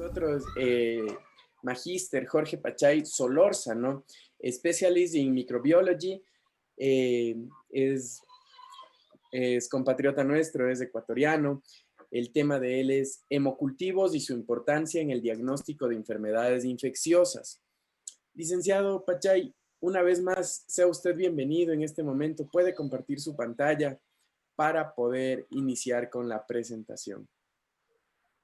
nosotros Magíster Jorge Pachay Solórzano, Specialist in Microbiology, eh, es, es compatriota nuestro, es ecuatoriano. El tema de él es hemocultivos y su importancia en el diagnóstico de enfermedades infecciosas. Licenciado Pachay, una vez más, sea usted bienvenido en este momento. Puede compartir su pantalla para poder iniciar con la presentación.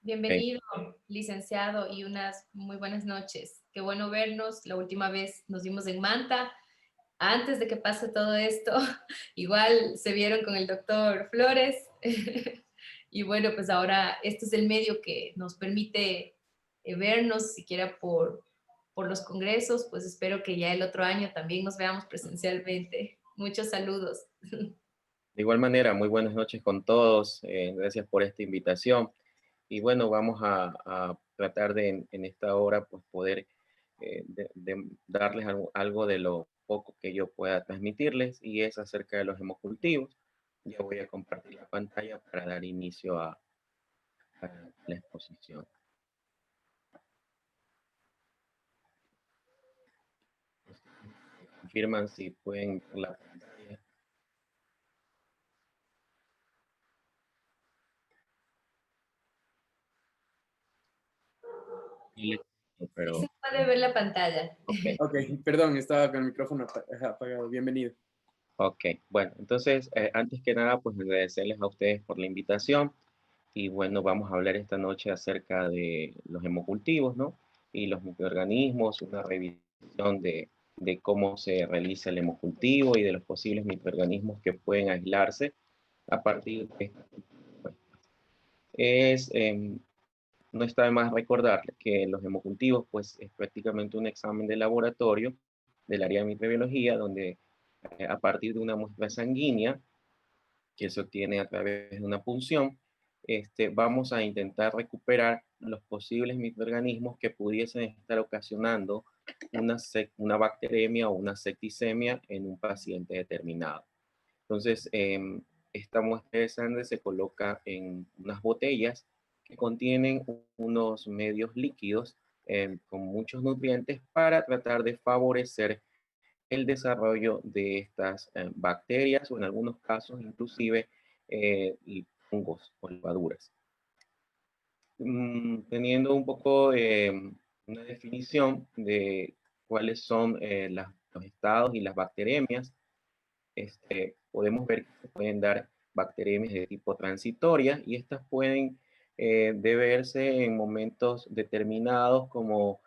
Bienvenido, licenciado, y unas muy buenas noches. Qué bueno vernos. La última vez nos vimos en Manta, antes de que pase todo esto. Igual se vieron con el doctor Flores. Y bueno, pues ahora este es el medio que nos permite vernos, siquiera por los congresos. Pues espero que ya el otro año también nos veamos presencialmente. Muchos saludos. De igual manera, muy buenas noches con todos. Gracias por esta invitación. Y bueno, vamos a tratar de en esta hora pues poder de darles algo de lo poco que yo pueda transmitirles, y es acerca de los hemocultivos. Ya voy a compartir la pantalla para dar inicio a la exposición. Confirman si pueden ver la pantalla. Pero Sí se puede ver la pantalla. Ok, perdón, estaba con el micrófono apagado. Bienvenido. Ok, bueno, entonces, antes que nada, pues agradecerles a ustedes por la invitación. Y bueno, vamos a hablar esta noche acerca de los hemocultivos, ¿no? Y los microorganismos, una revisión de cómo se realiza el hemocultivo y de los posibles microorganismos que pueden aislarse a partir de esta. Es, no está de más recordar que los hemocultivos, pues, es prácticamente un examen de laboratorio del área de microbiología, donde a partir de una muestra sanguínea que se obtiene a través de una punción, vamos a intentar recuperar los posibles microorganismos que pudiesen estar ocasionando una bacteremia o una septicemia en un paciente determinado. Entonces, esta muestra de sangre se coloca en unas botellas que contienen unos medios líquidos con muchos nutrientes para tratar de favorecer el desarrollo de estas bacterias, o en algunos casos inclusive y hongos o levaduras. Teniendo un poco una definición de cuáles son los estados y las bacteremias, podemos ver que se pueden dar bacteremias de tipo transitoria, y estas pueden deberse en momentos determinados, como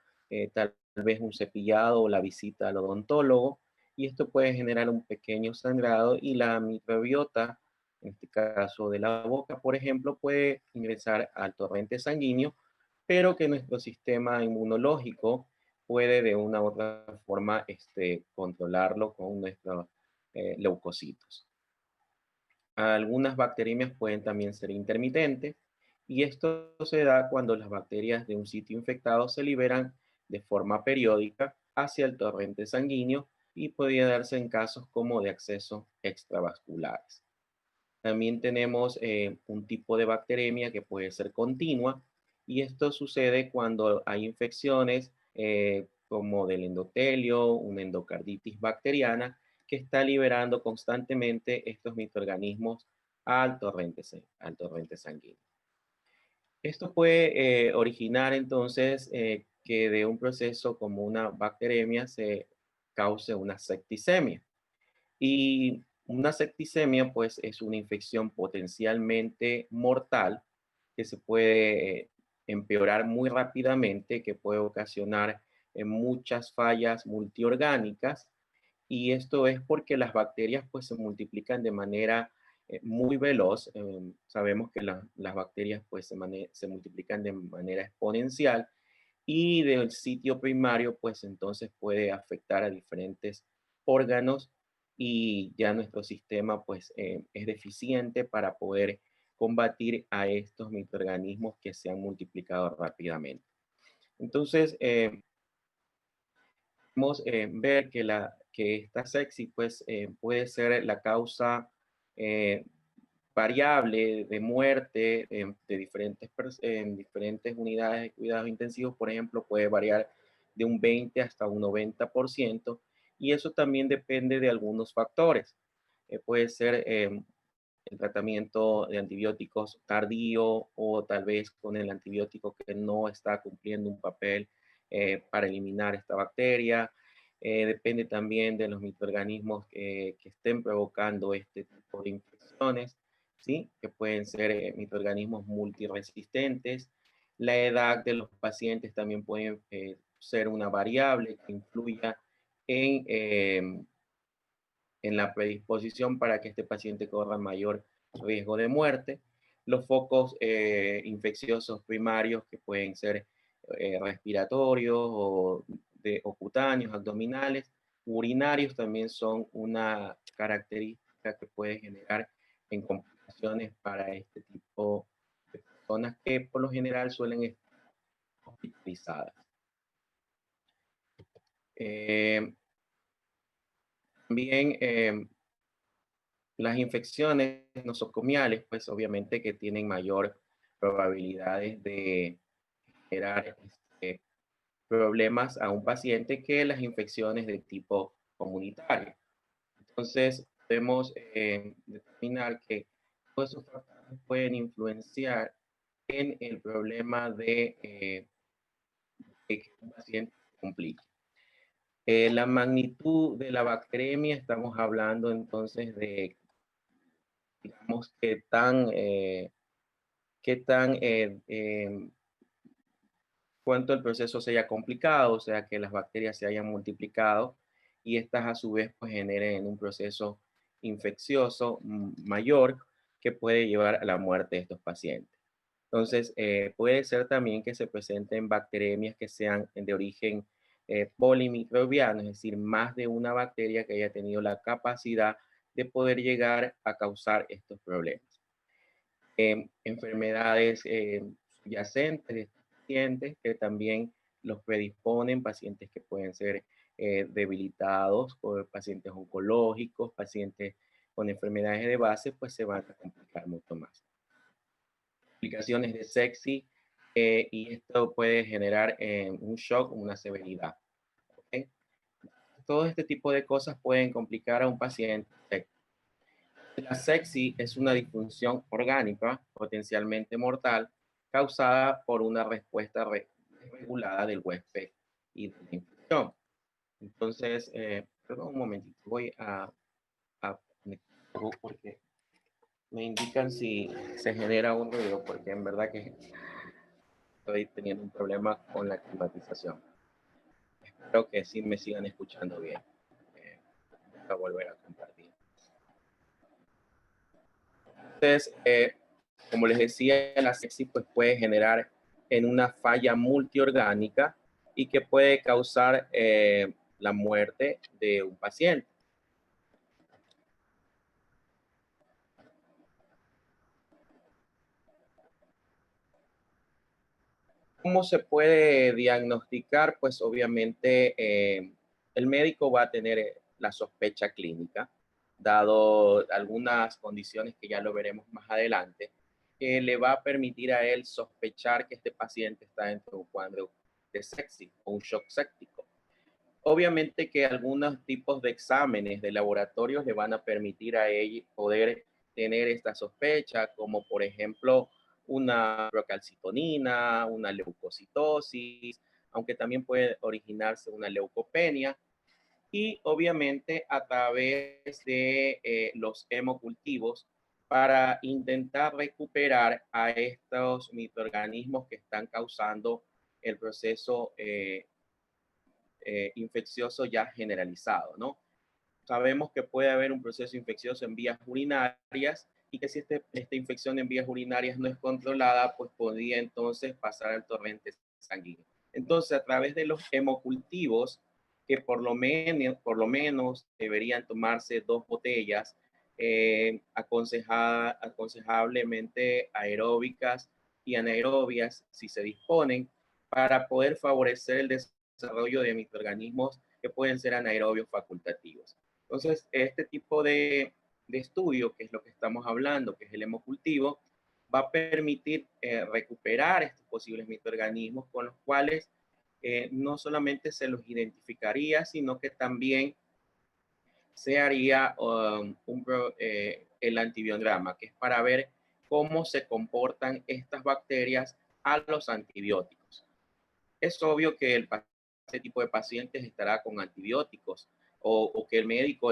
tal vez un cepillado o la visita al odontólogo, y esto puede generar un pequeño sangrado, y la microbiota, en este caso de la boca, por ejemplo, puede ingresar al torrente sanguíneo, pero que nuestro sistema inmunológico puede de una u otra forma controlarlo con nuestros leucocitos. Algunas bacterias pueden también ser intermitentes, y esto se da cuando las bacterias de un sitio infectado se liberan de forma periódica hacia el torrente sanguíneo, y podría darse en casos como de accesos extravasculares. También tenemos un tipo de bacteremia que puede ser continua, y esto sucede cuando hay infecciones como del endotelio, una endocarditis bacteriana, que está liberando constantemente estos microorganismos al torrente sanguíneo. Esto puede originar entonces que de un proceso como una bacteremia se cause una septicemia. Y una septicemia, pues, es una infección potencialmente mortal que se puede empeorar muy rápidamente, que puede ocasionar muchas fallas multiorgánicas. Y esto es porque las bacterias, pues, se multiplican de manera muy veloz. Sabemos que las bacterias, pues, se multiplican de manera exponencial, y del sitio primario, pues, entonces puede afectar a diferentes órganos, y ya nuestro sistema, pues, es deficiente para poder combatir a estos microorganismos que se han multiplicado rápidamente. Entonces, podemos ver que esta sepsis, pues, puede ser la causa variable de muerte en diferentes unidades de cuidados intensivos, por ejemplo, puede variar de un 20 hasta un 90%, y eso también depende de algunos factores. Puede ser el tratamiento de antibióticos tardío, o tal vez con el antibiótico que no está cumpliendo un papel para eliminar esta bacteria. Depende también de los microorganismos que estén provocando este tipo de infecciones, ¿sí? Que pueden ser microorganismos multiresistentes. La edad de los pacientes también puede ser una variable que influya en la predisposición para que este paciente corra mayor riesgo de muerte. Los focos infecciosos primarios, que pueden ser respiratorios o cutáneos, abdominales, urinarios, también son una característica que puede generar en complicaciones para este tipo de personas, que por lo general suelen estar hospitalizadas. También las infecciones nosocomiales, pues obviamente que tienen mayor probabilidades de generar problemas a un paciente que las infecciones de tipo comunitario. Entonces, podemos determinar que todos esos factores pueden influenciar en el problema de que un paciente se complique. La magnitud de la bacteremia, estamos hablando entonces de, digamos, cuánto el proceso se haya complicado, o sea, que las bacterias se hayan multiplicado y estas a su vez pues generen un proceso infeccioso mayor, que puede llevar a la muerte de estos pacientes. Entonces, puede ser también que se presenten bacteremias que sean de origen polimicrobiano, es decir, más de una bacteria que haya tenido la capacidad de poder llegar a causar estos problemas. Enfermedades subyacentes de estos pacientes que también los predisponen, pacientes que pueden ser debilitados, o pacientes oncológicos, pacientes con enfermedades de base, pues se van a complicar mucho más. Complicaciones de sepsis, y esto puede generar un shock, una severidad. ¿Okay? Todo este tipo de cosas pueden complicar a un paciente. La sepsis es una disfunción orgánica potencialmente mortal causada por una respuesta regulada del huésped y de la infección. Entonces, perdón un momentito, voy a porque me indican si se genera un ruido, porque en verdad que estoy teniendo un problema con la climatización. Espero que sí me sigan escuchando bien. Voy a volver a compartir. Entonces, como les decía, la sepsis pues, puede generar en una falla multiorgánica y que puede causar la muerte de un paciente. ¿Cómo se puede diagnosticar? Pues obviamente el médico va a tener la sospecha clínica, dado algunas condiciones que ya lo veremos más adelante, que le va a permitir a él sospechar que este paciente está dentro de un cuadro de sepsis o un shock séptico. Obviamente que algunos tipos de exámenes de laboratorios le van a permitir a él poder tener esta sospecha, como por ejemplo una procalcitonina, una leucocitosis, aunque también puede originarse una leucopenia, y obviamente a través de los hemocultivos para intentar recuperar a estos microorganismos que están causando el proceso infeccioso ya generalizado, ¿no? Sabemos que puede haber un proceso infeccioso en vías urinarias y que si esta infección en vías urinarias no es controlada, pues podría entonces pasar al torrente sanguíneo. Entonces, a través de los hemocultivos, que por lo menos deberían tomarse 2 botellas, aconsejablemente aeróbicas y anaerobias, si se disponen, para poder favorecer el desarrollo de microorganismos que pueden ser anaerobios facultativos. Entonces, este tipo de de estudio, que es lo que estamos hablando, que es el hemocultivo, va a permitir recuperar estos posibles microorganismos con los cuales no solamente se los identificaría, sino que también se haría el antibiograma, que es para ver cómo se comportan estas bacterias a los antibióticos. Es obvio que este tipo de pacientes estará con antibióticos o que el médico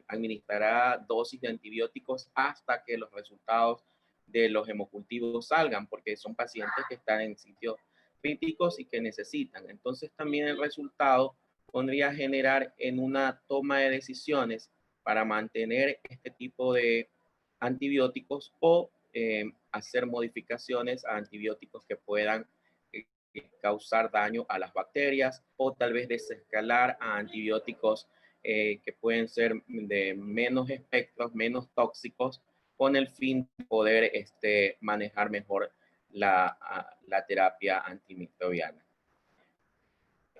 administrará dosis de antibióticos hasta que los resultados de los hemocultivos salgan, porque son pacientes que están en sitios críticos y que necesitan. Entonces también el resultado podría generar en una toma de decisiones para mantener este tipo de antibióticos o hacer modificaciones a antibióticos que puedan causar daño a las bacterias o tal vez desescalar a antibióticos que pueden ser de menos espectros, menos tóxicos, con el fin de poder manejar mejor la terapia antimicrobiana.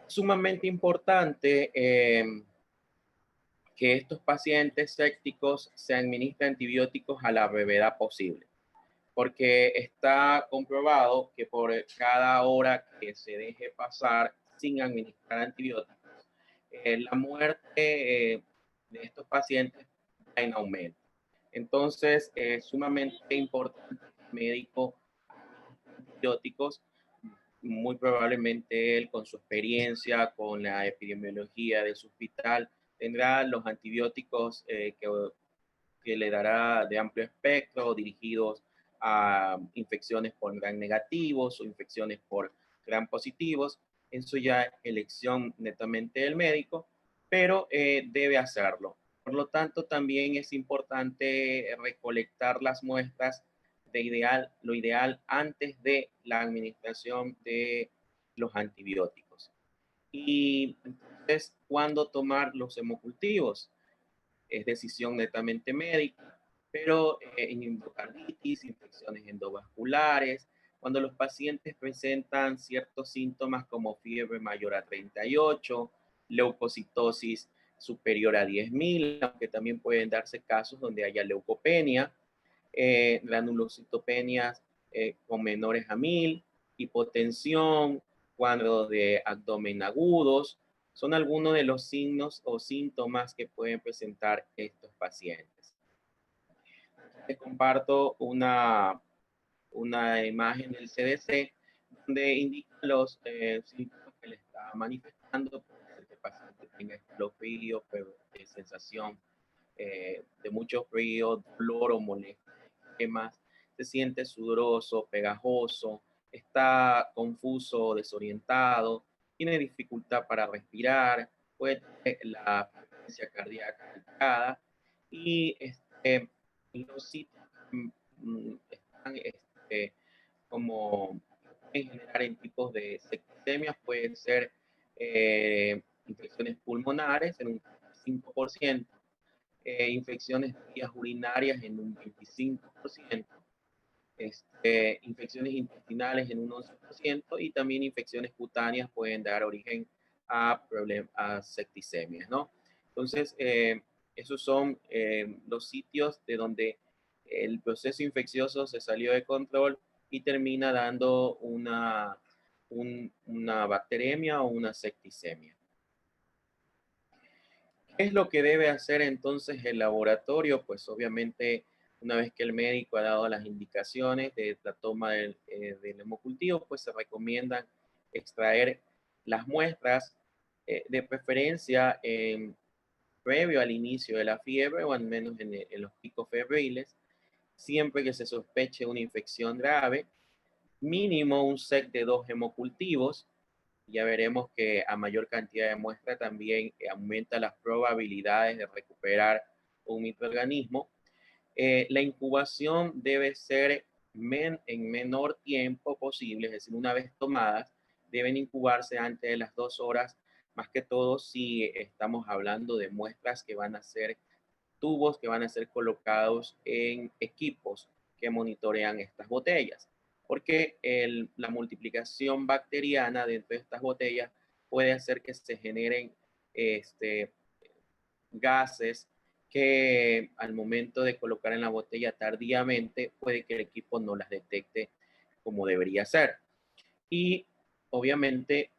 Sumamente importante que estos pacientes sépticos se administren antibióticos a la brevedad posible, porque está comprobado que por cada hora que se deje pasar sin administrar antibióticos, la muerte de estos pacientes va en aumento. Entonces, es sumamente importante que el médico administre antibióticos. Muy probablemente él, con su experiencia, con la epidemiología de su hospital, tendrá los antibióticos que le dará de amplio espectro, dirigidos a infecciones por gram negativos o infecciones por gram positivos. Eso ya es elección netamente del médico, pero debe hacerlo. Por lo tanto, también es importante recolectar las muestras lo ideal antes de la administración de los antibióticos. Y entonces, ¿cuándo tomar los hemocultivos? Es decisión netamente médica, pero en endocarditis, infecciones endovasculares, cuando los pacientes presentan ciertos síntomas como fiebre mayor a 38, leucocitosis superior a 10.000, aunque también pueden darse casos donde haya leucopenia, granulocitopenias con menores a 1.000, hipotensión, cuadros de abdomen agudos, son algunos de los signos o síntomas que pueden presentar estos pacientes. Les comparto una imagen del CDC donde indica los síntomas que le está manifestando. El paciente tenga escalofrío, sensación de mucho frío, dolor o molestia, se siente sudoroso, pegajoso, está confuso, desorientado, tiene dificultad para respirar, puede tener la frecuencia cardíaca alterada y los sitios están como pueden generar en tipos de septicemias, pueden ser infecciones pulmonares en un 5%, infecciones de vías urinarias en un 25%, infecciones intestinales en un 11% y también infecciones cutáneas pueden dar origen a septicemias, ¿no? Entonces, esos son los sitios de donde el proceso infeccioso se salió de control y termina dando una bacteremia o una septicemia. ¿Qué es lo que debe hacer entonces el laboratorio? Pues obviamente, una vez que el médico ha dado las indicaciones de la toma del hemocultivo, pues se recomiendan extraer las muestras de preferencia previo al inicio de la fiebre o al menos en los picos febriles, siempre que se sospeche una infección grave, mínimo un set de 2 hemocultivos. Ya veremos que a mayor cantidad de muestra también aumenta las probabilidades de recuperar un microorganismo. La incubación debe ser en menor tiempo posible, es decir, una vez tomadas, deben incubarse antes de las 2 horas, más que todo si estamos hablando de muestras que van a ser tubos que van a ser colocados en equipos que monitorean estas botellas, porque la multiplicación bacteriana dentro de estas botellas puede hacer que se generen gases que al momento de colocar en la botella tardíamente, puede que el equipo no las detecte como debería ser. Y obviamente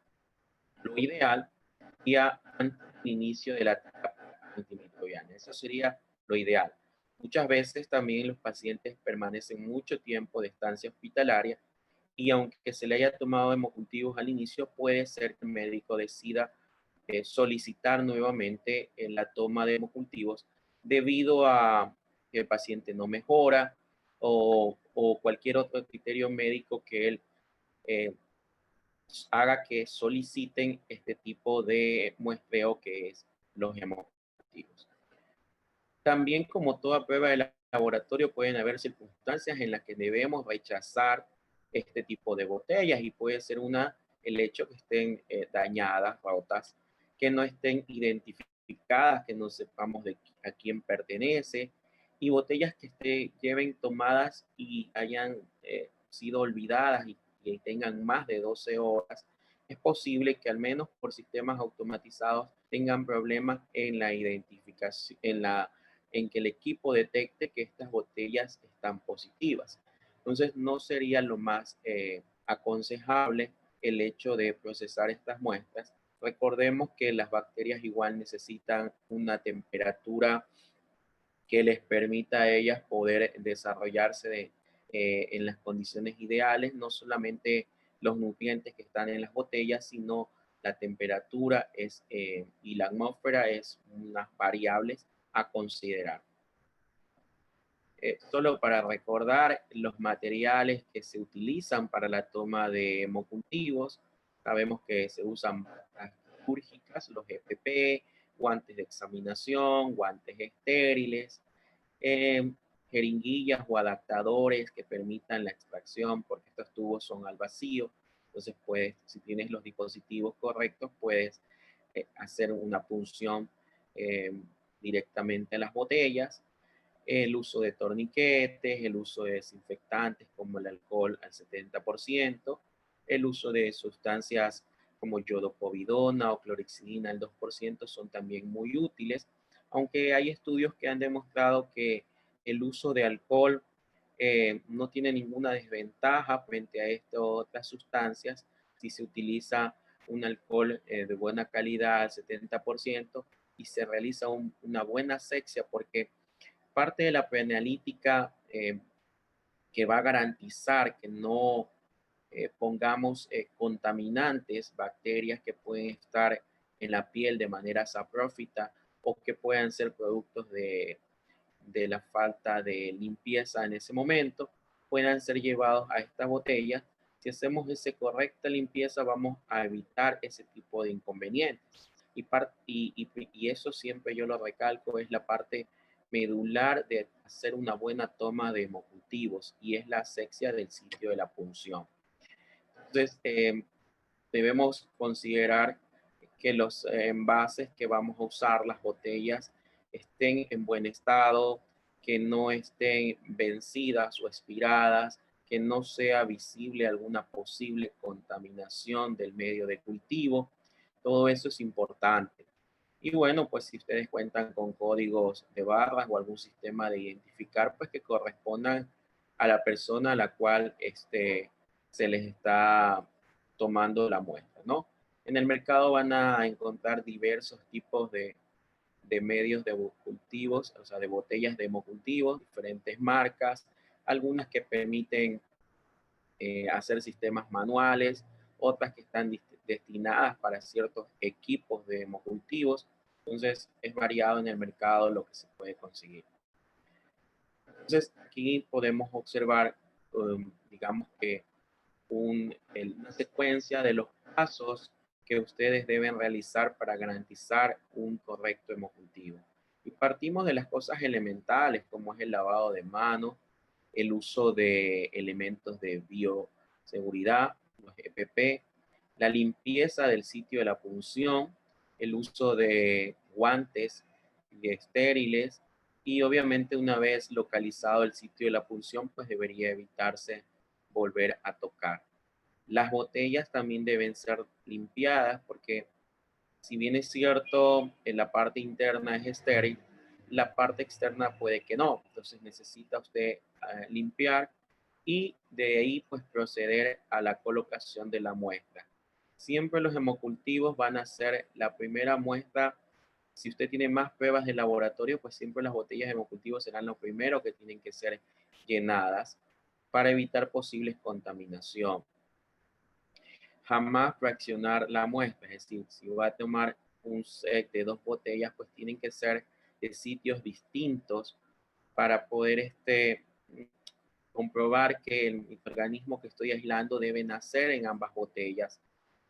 lo ideal sería antes del inicio de la etapa antimicrobiana. Eso sería lo ideal. Muchas veces también los pacientes permanecen mucho tiempo de estancia hospitalaria y aunque se le haya tomado hemocultivos al inicio, puede ser que el médico decida solicitar nuevamente la toma de hemocultivos debido a que el paciente no mejora o cualquier otro criterio médico que él eh, haga que soliciten este tipo de muestreo que es los hemocultivos. También, como toda prueba de laboratorio, pueden haber circunstancias en las que debemos rechazar este tipo de botellas y puede ser el hecho que estén dañadas, rotas, que no estén identificadas, que no sepamos a quién pertenece y botellas que lleven tomadas y hayan sido olvidadas y tengan más de 12 horas. Es posible que al menos por sistemas automatizados tengan problemas en la identificación, en que el equipo detecte que estas botellas están positivas. Entonces, no sería lo más aconsejable el hecho de procesar estas muestras. Recordemos que las bacterias igual necesitan una temperatura que les permita a ellas poder desarrollarse en las condiciones ideales, no solamente los nutrientes que están en las botellas, sino la temperatura y la atmósfera es unas variables a considerar. Solo para recordar los materiales que se utilizan para la toma de hemocultivos, sabemos que se usan batas quirúrgicas, los EPP, guantes de examinación, guantes estériles, jeringuillas o adaptadores que permitan la extracción, porque estos tubos son al vacío. Entonces, si tienes los dispositivos correctos, puedes hacer una punción directamente en las botellas. El uso de torniquetes, el uso de desinfectantes como el alcohol al 70%, el uso de sustancias como yodopovidona o clorexidina al 2% son también muy útiles, aunque hay estudios que han demostrado que el uso de alcohol no tiene ninguna desventaja frente a estas otras sustancias si se utiliza un alcohol de buena calidad al 70% y se realiza una buena asepsia, porque parte de la preanalítica que va a garantizar que no pongamos contaminantes, bacterias que pueden estar en la piel de manera saprófita o que puedan ser productos de la falta de limpieza en ese momento, puedan ser llevados a esta botella. Si hacemos esa correcta limpieza, vamos a evitar ese tipo de inconvenientes. Y eso siempre yo lo recalco, es la parte medular de hacer una buena toma de hemocultivos y es la asepsia del sitio de la punción. Entonces, debemos considerar que los envases que vamos a usar, las botellas, estén en buen estado, que no estén vencidas o expiradas, que no sea visible alguna posible contaminación del medio de cultivo. Todo eso es importante. Y bueno, pues si ustedes cuentan con códigos de barras o algún sistema de identificar, pues que correspondan a la persona a la cual se les está tomando la muestra, ¿no? En el mercado van a encontrar diversos tipos de medios de cultivos, o sea, de botellas de hemocultivos, diferentes marcas, algunas que permiten hacer sistemas manuales, otras que están destinadas para ciertos equipos de hemocultivos. Entonces, es variado en el mercado lo que se puede conseguir. Entonces, aquí podemos observar, digamos que una secuencia de los pasos que ustedes deben realizar para garantizar un correcto hemocultivo. Y partimos de las cosas elementales, como es el lavado de manos, el uso de elementos de bioseguridad, los EPP, la limpieza del sitio de la punción, el uso de guantes estériles y obviamente una vez localizado el sitio de la punción, pues debería evitarse volver a tocar. Las botellas también deben ser limpiadas porque si bien es cierto en la parte interna es estéril, la parte externa puede que no. Entonces necesita usted limpiar y de ahí pues proceder a la colocación de la muestra. Siempre los hemocultivos van a ser la primera muestra. Si usted tiene más pruebas de laboratorio, pues siempre las botellas de hemocultivos serán lo primero que tienen que ser llenadas para evitar posibles contaminación. Jamás fraccionar la muestra, es decir, si va a tomar un set de 2 botellas, pues tienen que ser de sitios distintos para poder comprobar que el microorganismo que estoy aislando debe nacer en ambas botellas.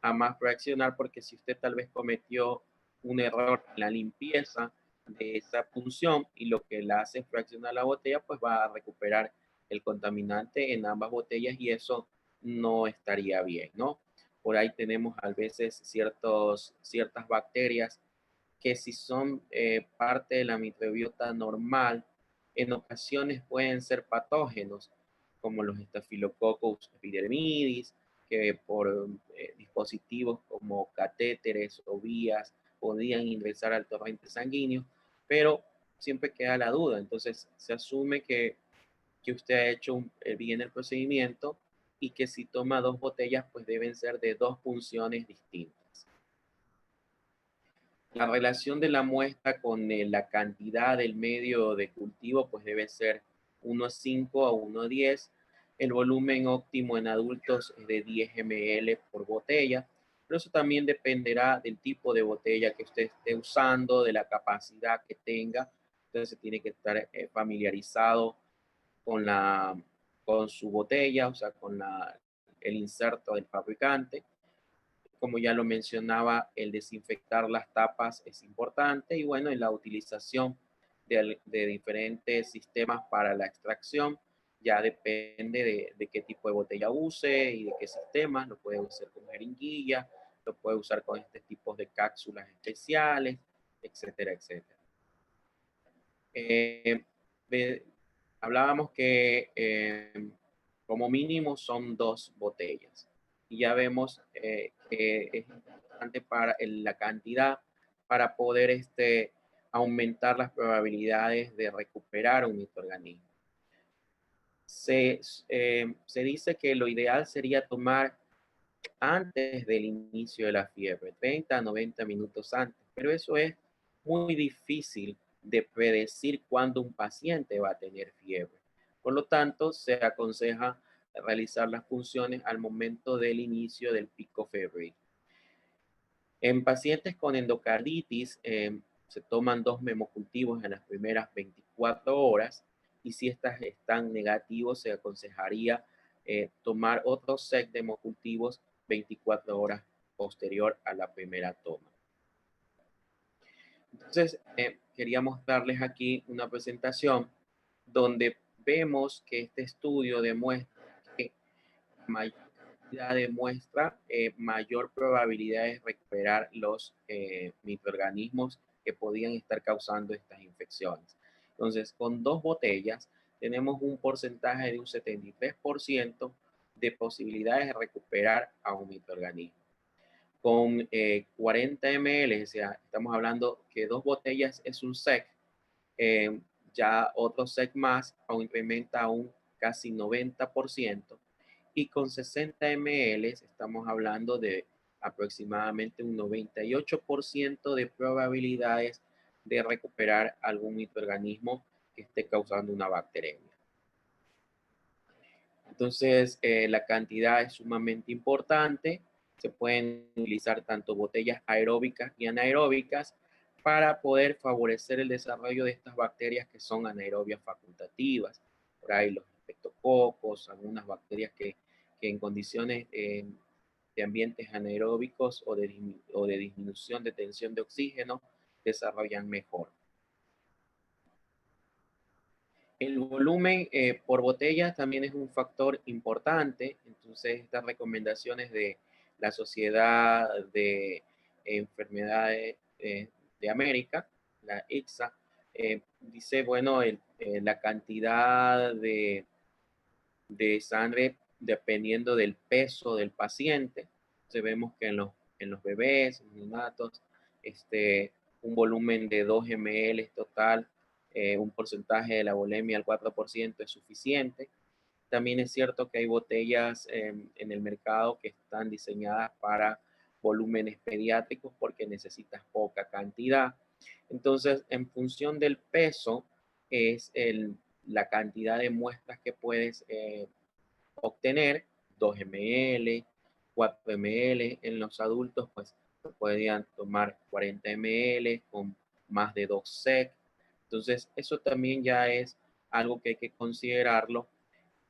Jamás fraccionar, porque si usted tal vez cometió un error en la limpieza de esa punción y lo que la hace fraccionar la botella, pues va a recuperar el contaminante en ambas botellas y eso no estaría bien, ¿no? Por ahí tenemos a veces ciertas bacterias que si son parte de la microbiota normal, en ocasiones pueden ser patógenos, como los Staphylococcus epidermidis, que por dispositivos como catéteres o vías podían ingresar al torrente sanguíneo, pero siempre queda la duda. Entonces se asume que usted ha hecho bien el procedimiento y que si toma 2 botellas, pues deben ser de 2 punciones distintas. La relación de la muestra con la cantidad del medio de cultivo pues debe ser 1,5 a 1,10. El volumen óptimo en adultos es de 10 ml por botella, pero eso también dependerá del tipo de botella que usted esté usando, de la capacidad que tenga. Entonces se tiene que estar familiarizado con su botella, o sea, con el inserto del fabricante. Como ya lo mencionaba, el desinfectar las tapas es importante y bueno, en la utilización de diferentes sistemas para la extracción, ya depende de qué tipo de botella use y de qué sistema. Lo puede usar con jeringuilla, lo puede usar con este tipo de cápsulas especiales, etcétera, etcétera. Hablábamos que como mínimo son 2 botellas y ya vemos que es importante para la cantidad para poder aumentar las probabilidades de recuperar un microorganismo. Se dice que lo ideal sería tomar antes del inicio de la fiebre, 30 a 90 minutos antes, pero eso es muy difícil de predecir cuándo un paciente va a tener fiebre. Por lo tanto, se aconseja realizar las punciones al momento del inicio del pico febril. En pacientes con endocarditis, se toman 2 hemocultivos en las primeras 24 horas y si estas están negativos, se aconsejaría tomar otro set de hemocultivos 24 horas posterior a la primera toma. Entonces, quería mostrarles aquí una presentación donde vemos que este estudio demuestra que mayor cantidad de muestra, mayor probabilidad de recuperar los microorganismos que podían estar causando estas infecciones. Entonces, con 2 botellas tenemos un porcentaje de un 73% de posibilidades de recuperar a un microorganismo. Con 40 ml, o sea, estamos hablando que 2 botellas es un SEC, ya otro SEC más incrementa a un casi 90%, y con 60 ml estamos hablando de aproximadamente un 98% de probabilidades de recuperar algún microorganismo que esté causando una bacteremia. Entonces, la cantidad es sumamente importante. Se pueden utilizar tanto botellas aeróbicas y anaeróbicas para poder favorecer el desarrollo de estas bacterias que son anaerobias facultativas. Por ahí los estreptococos, algunas bacterias que en condiciones de ambientes anaeróbicos o de disminución de tensión de oxígeno desarrollan mejor. El volumen por botella también es un factor importante. Entonces, estas recomendaciones de la Sociedad de Enfermedades de América, la ICSA, dice, bueno, la cantidad de sangre dependiendo del peso del paciente. Entonces, vemos que en los bebés, en los neonatos, un volumen de 2 ml total un porcentaje de la volemia al 4% es suficiente. También es cierto que hay botellas en el mercado que están diseñadas para volúmenes pediátricos porque necesitas poca cantidad. Entonces, en función del peso, es la cantidad de muestras que puedes obtener, 2 ml, 4 ml. En los adultos, pues, podrían tomar 40 ml con más de 2 sec. Entonces, eso también ya es algo que hay que considerarlo,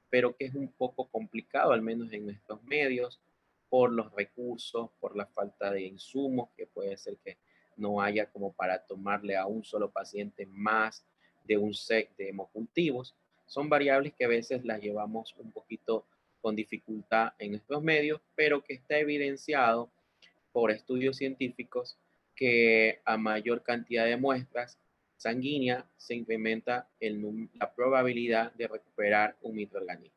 pero que es un poco complicado, al menos en estos medios, por los recursos, por la falta de insumos, que puede ser que no haya como para tomarle a un solo paciente más de un set de hemocultivos. Son variables que a veces las llevamos un poquito con dificultad en estos medios, pero que está evidenciado por estudios científicos que a mayor cantidad de muestras sanguíneas se incrementa la probabilidad de recuperar un microorganismo.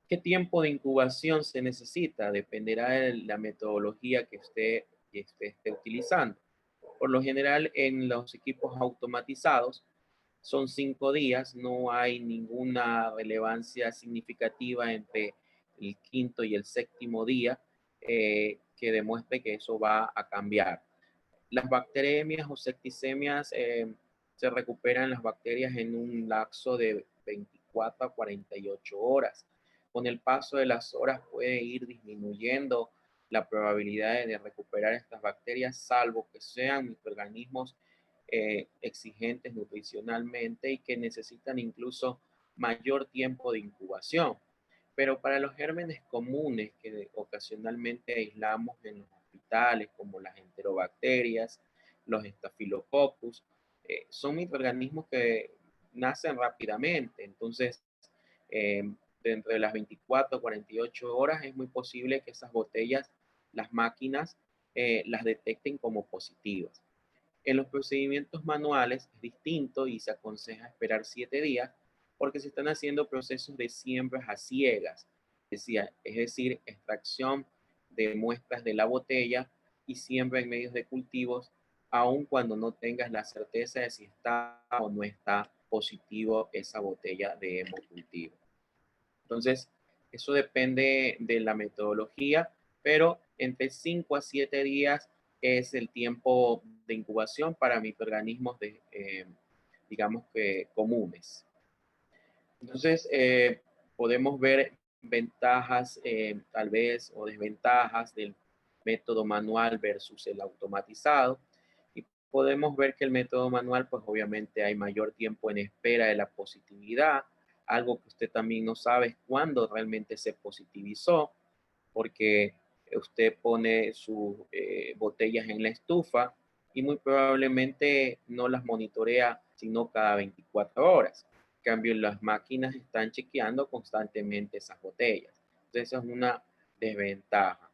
¿Qué tiempo de incubación se necesita? Dependerá de la metodología que usted esté utilizando. Por lo general, en los equipos automatizados son 5 días, no hay ninguna relevancia significativa entre el quinto y el séptimo día que demuestre que eso va a cambiar. Las bacteremias o septicemias se recuperan las bacterias en un lapso de 24 a 48 horas. Con el paso de las horas puede ir disminuyendo la probabilidad de recuperar estas bacterias, salvo que sean microorganismos exigentes nutricionalmente y que necesitan incluso mayor tiempo de incubación. Pero para los gérmenes comunes que ocasionalmente aislamos en los hospitales, como las enterobacterias, los estafilococcus, son microorganismos que nacen rápidamente. Entonces, dentro de las 24 o 48 horas es muy posible que esas botellas, las máquinas, las detecten como positivas. En los procedimientos manuales es distinto y se aconseja esperar 7 días porque se están haciendo procesos de siembras a ciegas, es decir, extracción de muestras de la botella y siembra en medios de cultivos, aun cuando no tengas la certeza de si está o no está positivo esa botella de hemocultivo. Entonces, eso depende de la metodología, pero entre 5 a 7 días es el tiempo de incubación para microorganismos digamos que comunes. Entonces, podemos ver ventajas tal vez o desventajas del método manual versus el automatizado. Y podemos ver que el método manual, pues obviamente hay mayor tiempo en espera de la positividad. Algo que usted también no sabe es cuándo realmente se positivizó, porque usted pone sus botellas en la estufa y muy probablemente no las monitorea sino cada 24 horas. En cambio, las máquinas están chequeando constantemente esas botellas. Entonces, esa es una desventaja.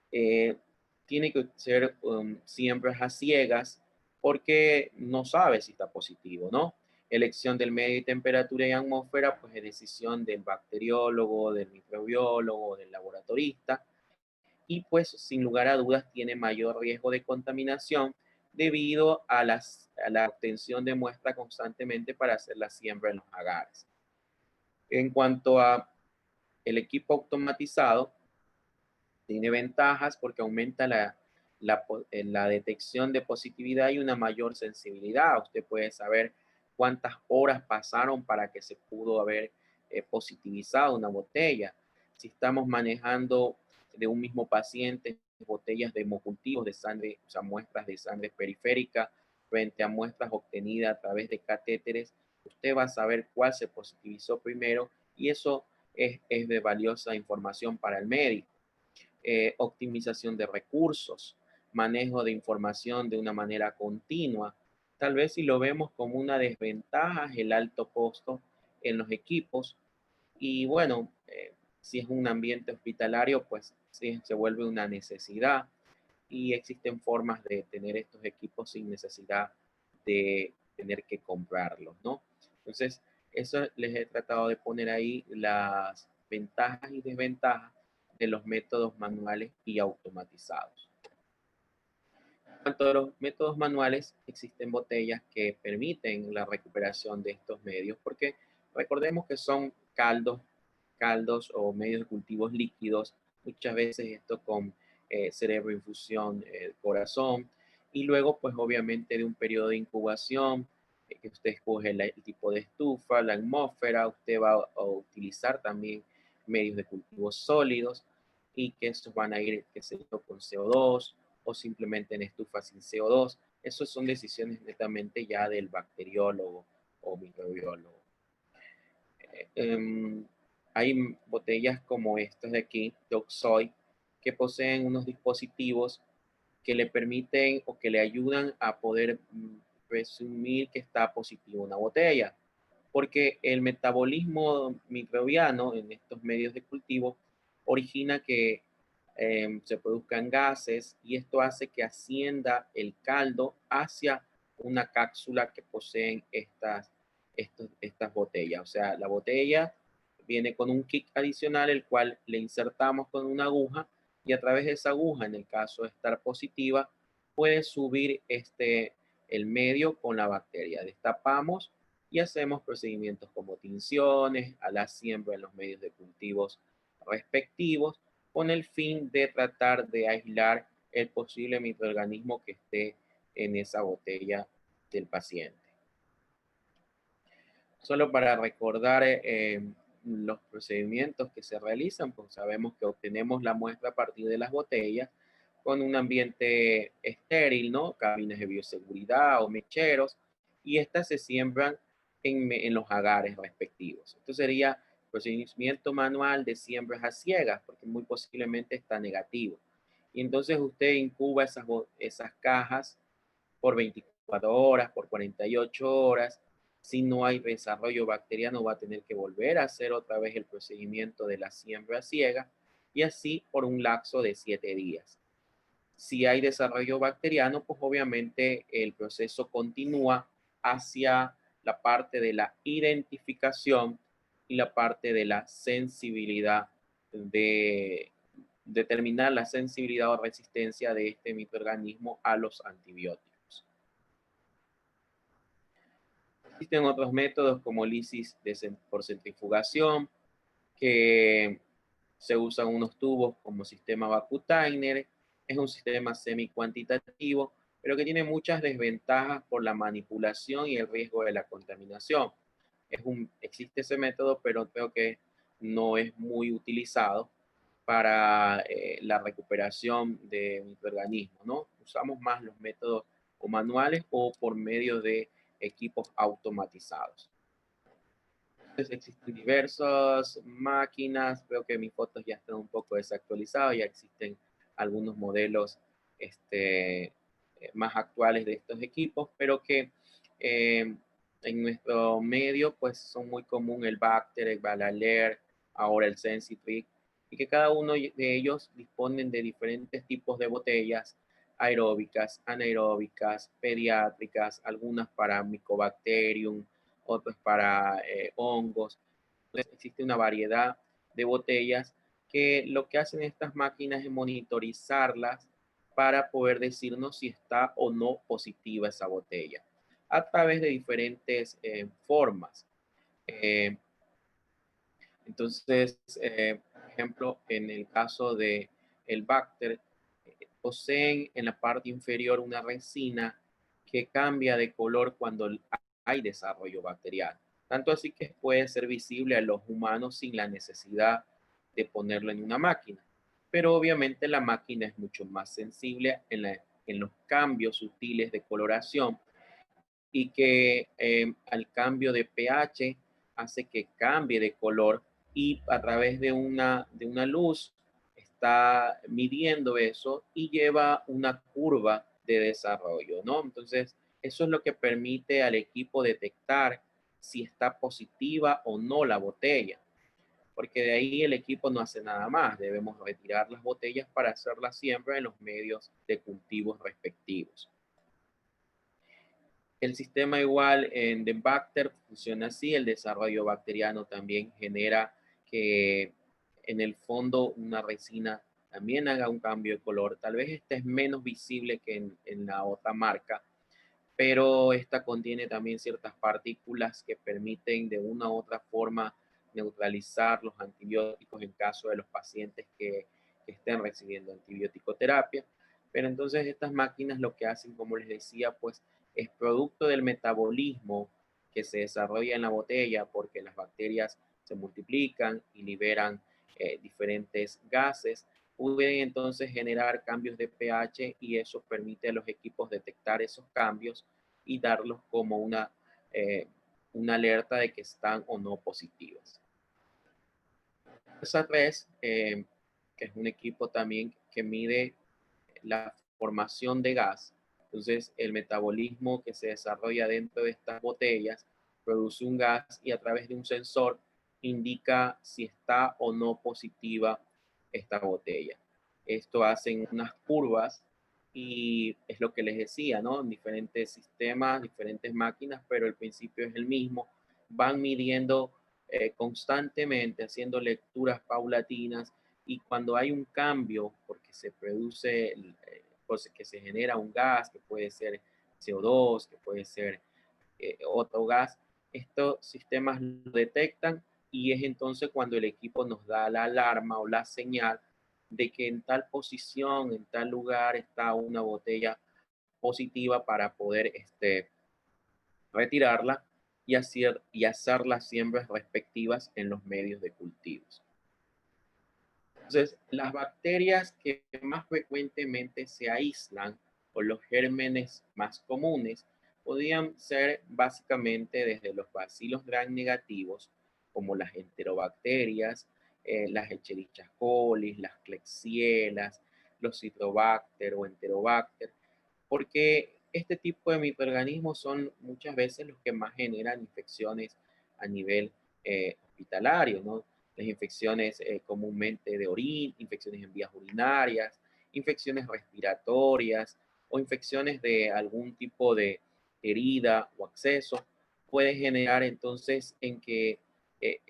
Tiene que ser siempre a ciegas porque no sabe si está positivo, ¿no? Elección del medio y temperatura y atmósfera, pues es decisión del bacteriólogo, del microbiólogo, del laboratorista, y pues sin lugar a dudas tiene mayor riesgo de contaminación debido a la obtención de muestra constantemente para hacer la siembra en los agares. En cuanto a el equipo automatizado, tiene ventajas porque aumenta la detección de positividad y una mayor sensibilidad. Usted puede saber cuántas horas pasaron para que se pudo haber positivizado una botella. Si estamos manejando de un mismo paciente botellas de hemocultivos de sangre, o sea, muestras de sangre periférica frente a muestras obtenidas a través de catéteres, usted va a saber cuál se positivizó primero y eso es de valiosa información para el médico. Optimización de recursos, manejo de información de una manera continua. Tal vez si lo vemos como una desventaja es el alto costo en los equipos y bueno, si es un ambiente hospitalario, pues sí, se vuelve una necesidad y existen formas de tener estos equipos sin necesidad de tener que comprarlos, ¿no? Entonces, eso les he tratado de poner ahí las ventajas y desventajas de los métodos manuales y automatizados. cuanto a los métodos manuales, existen botellas que permiten la recuperación de estos medios, porque recordemos que son caldos o medios de cultivos líquidos, muchas veces esto con cerebro infusión corazón, y luego pues obviamente de un periodo de incubación, que usted escoge el tipo de estufa, la atmósfera, usted va a utilizar también medios de cultivo sólidos y que estos van a ir, qué sé yo, con CO2 o simplemente en estufa sin CO2. Esas son decisiones netamente ya del bacteriólogo o microbiólogo. Hay botellas como estas de aquí, Doxoy, que poseen unos dispositivos que le permiten o que le ayudan a poder presumir que está positivo una botella, porque el metabolismo microbiano en estos medios de cultivo origina que se produzcan gases y esto hace que ascienda el caldo hacia una cápsula que poseen estas botellas. O sea, la botella viene con un kit adicional, el cual le insertamos con una aguja y a través de esa aguja, en el caso de estar positiva, puede subir el medio con la bacteria. Destapamos y hacemos procedimientos como tinciones, a la siembra en los medios de cultivos respectivos, con el fin de tratar de aislar el posible microorganismo que esté en esa botella del paciente. Solo para recordar los procedimientos que se realizan, pues sabemos que obtenemos la muestra a partir de las botellas con un ambiente estéril, ¿no? Cabinas de bioseguridad o mecheros, y estas se siembran en los agares respectivos. Esto sería procedimiento manual de siembras a ciegas, porque muy posiblemente está negativo. Y entonces usted incuba esas cajas por 24 horas, por 48 horas. Si no hay desarrollo bacteriano, va a tener que volver a hacer otra vez el procedimiento de la siembra ciega y así por un lapso de 7 días. Si hay desarrollo bacteriano, pues obviamente el proceso continúa hacia la parte de la identificación y la parte de la sensibilidad, de determinar la sensibilidad o resistencia de este microorganismo a los antibióticos. Existen otros métodos como lisis por centrifugación, que se usan unos tubos como sistema Vacutainer. Es un sistema semi-cuantitativo, pero que tiene muchas desventajas por la manipulación y el riesgo de la contaminación. Existe ese método, pero creo que no es muy utilizado para la recuperación de microorganismos, ¿no? Usamos más los métodos o manuales o por medio de equipos automatizados. Entonces existen diversas máquinas, veo que mis fotos ya están un poco desactualizadas, ya existen algunos modelos más actuales de estos equipos, pero que en nuestro medio pues son muy común el Bacter, el Balaler, ahora el Sensitrick, y que cada uno de ellos disponen de diferentes tipos de botellas aeróbicas, anaeróbicas, pediátricas, algunas para Mycobacterium, otras para hongos. Entonces existe una variedad de botellas que lo que hacen estas máquinas es monitorizarlas para poder decirnos si está o no positiva esa botella a través de diferentes formas. Entonces, por ejemplo, en el caso de el Bacter, poseen en la parte inferior una resina que cambia de color cuando hay desarrollo bacteriano. Tanto así que puede ser visible a los humanos sin la necesidad de ponerlo en una máquina. Pero obviamente la máquina es mucho más sensible en los cambios sutiles de coloración y que al cambio de pH hace que cambie de color y a través de una luz está midiendo eso y lleva una curva de desarrollo, ¿no? Entonces, eso es lo que permite al equipo detectar si está positiva o no la botella, porque de ahí el equipo no hace nada más. Debemos retirar las botellas para hacerla siempre en los medios de cultivos respectivos. El sistema igual en The Bacter funciona así. El desarrollo bacteriano también genera que en el fondo una resina también haga un cambio de color. Tal vez esta es menos visible que en la otra marca, pero esta contiene también ciertas partículas que permiten de una u otra forma neutralizar los antibióticos en caso de los pacientes que estén recibiendo antibiótico-terapia. Pero entonces estas máquinas lo que hacen, como les decía, pues es producto del metabolismo que se desarrolla en la botella porque las bacterias se multiplican y liberan diferentes gases. Pueden entonces generar cambios de pH y eso permite a los equipos detectar esos cambios y darlos como una alerta de que están o no positivas. Esa 3, que es un equipo también que mide la formación de gas. Entonces, el metabolismo que se desarrolla dentro de estas botellas produce un gas y a través de un sensor indica si está o no positiva esta botella. Esto hacen unas curvas y es lo que les decía, ¿no? Diferentes sistemas, diferentes máquinas, pero el principio es el mismo. Van midiendo constantemente, haciendo lecturas paulatinas y cuando hay un cambio, porque se produce, pues, que se genera un gas, que puede ser CO2, que puede ser otro gas, estos sistemas lo detectan y es entonces cuando el equipo nos da la alarma o la señal de que en tal posición, en tal lugar está una botella positiva para poder retirarla y hacer las siembras respectivas en los medios de cultivos. Entonces, las bacterias que más frecuentemente se aíslan o los gérmenes más comunes podrían ser básicamente desde los bacilos gram negativos, como las enterobacterias, las Escherichia coli, las Klebsiellas, los Citrobacter o Enterobacter, porque este tipo de microorganismos son muchas veces los que más generan infecciones a nivel hospitalario, ¿no? Las infecciones comúnmente de orina, infecciones en vías urinarias, infecciones respiratorias o infecciones de algún tipo de herida o acceso, puede generar entonces en que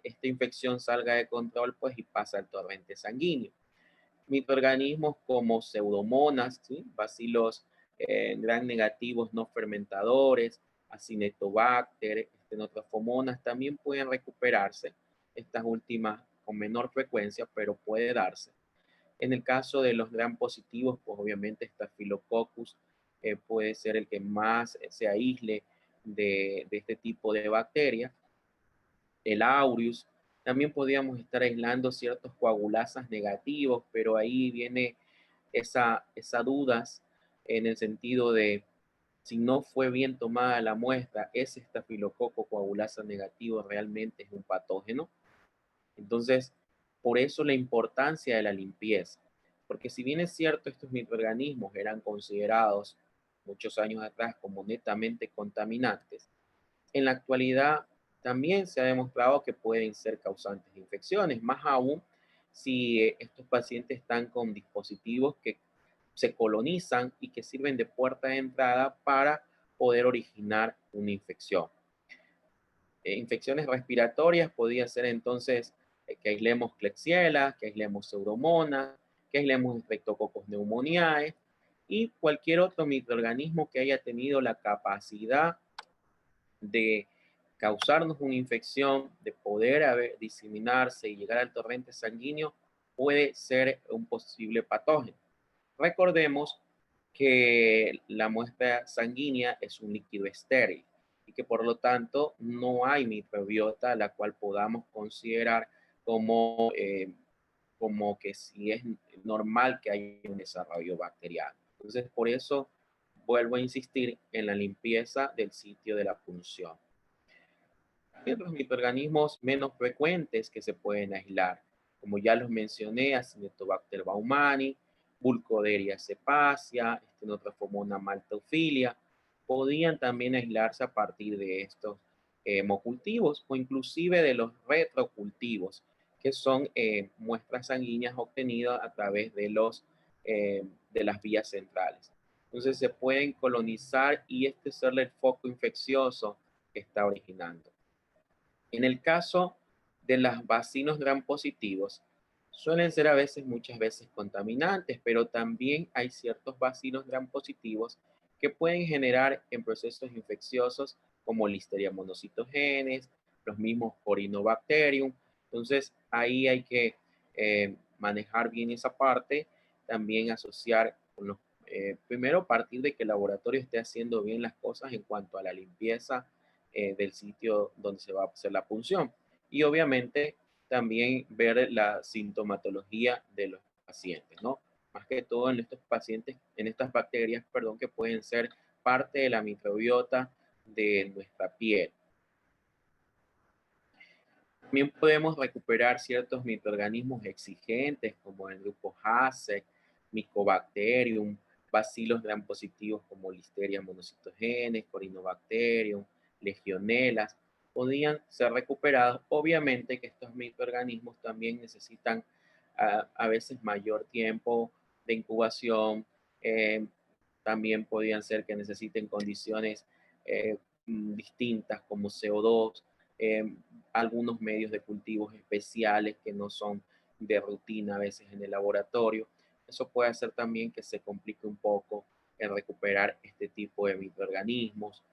esta infección salga de control pues y pasa al torrente sanguíneo. Microorganismos como pseudomonas, ¿sí? Bacilos gram negativos no fermentadores, Acinetobacter, Stenotrophomonas también pueden recuperarse, estas últimas con menor frecuencia, pero puede darse. En el caso de los gram positivos, pues obviamente Staphylococcus puede ser el que más se aísle de este tipo de bacterias. El aureus, también podríamos estar aislando ciertos coagulasas negativos, pero ahí viene esa dudas en el sentido de si no fue bien tomada la muestra, ese estafilococo coagulasa negativo realmente es un patógeno. Entonces, por eso la importancia de la limpieza, porque si bien es cierto, estos microorganismos eran considerados muchos años atrás como netamente contaminantes, en la actualidad también se ha demostrado que pueden ser causantes de infecciones, más aún si estos pacientes están con dispositivos que se colonizan y que sirven de puerta de entrada para poder originar una infección. Infecciones respiratorias podría ser entonces que aislemos Klebsiella, que aislemos Pseudomonas, que aislemos Streptococcus pneumoniae y cualquier otro microorganismo que haya tenido la capacidad de causarnos una infección, de poder diseminarse y llegar al torrente sanguíneo, puede ser un posible patógeno. Recordemos que la muestra sanguínea es un líquido estéril y que por lo tanto no hay microbiota la cual podamos considerar como, como que si es normal que haya un desarrollo bacteriano. Entonces, por eso vuelvo a insistir en la limpieza del sitio de la punción. Hay otros microorganismos menos frecuentes que se pueden aislar, como ya los mencioné, Acinetobacter baumannii, Burkholderia cepacia, Stenotrophomonas maltophilia, podían también aislarse a partir de estos hemocultivos o inclusive de los retrocultivos, que son muestras sanguíneas obtenidas a través de las vías centrales. Entonces se pueden colonizar y este es el foco infeccioso que está originando. En el caso de los vacinos gram positivos, suelen ser a veces, muchas veces contaminantes, pero también hay ciertos bacilos gram positivos que pueden generar en procesos infecciosos como Listeria monocytogenes, los mismos Corynebacterium. Entonces, ahí hay que manejar bien esa parte, también asociar con los, primero a partir de que el laboratorio esté haciendo bien las cosas en cuanto a la limpieza del sitio donde se va a hacer la punción. Y obviamente también ver la sintomatología de los pacientes, ¿no? Más que todo en estos pacientes, en estas bacterias, perdón, que pueden ser parte de la microbiota de nuestra piel. También podemos recuperar ciertos microorganismos exigentes como el grupo HASEC, Mycobacterium, bacilos gram positivos como Listeria monocytogenes, Corynebacterium, Legionelas, podían ser recuperados. Obviamente que estos microorganismos también necesitan a veces mayor tiempo de incubación. También podían ser que necesiten condiciones distintas como CO2, eh, algunos medios de cultivos especiales que no son de rutina a veces en el laboratorio. Eso puede hacer también que se complique un poco en recuperar este tipo de microorganismos.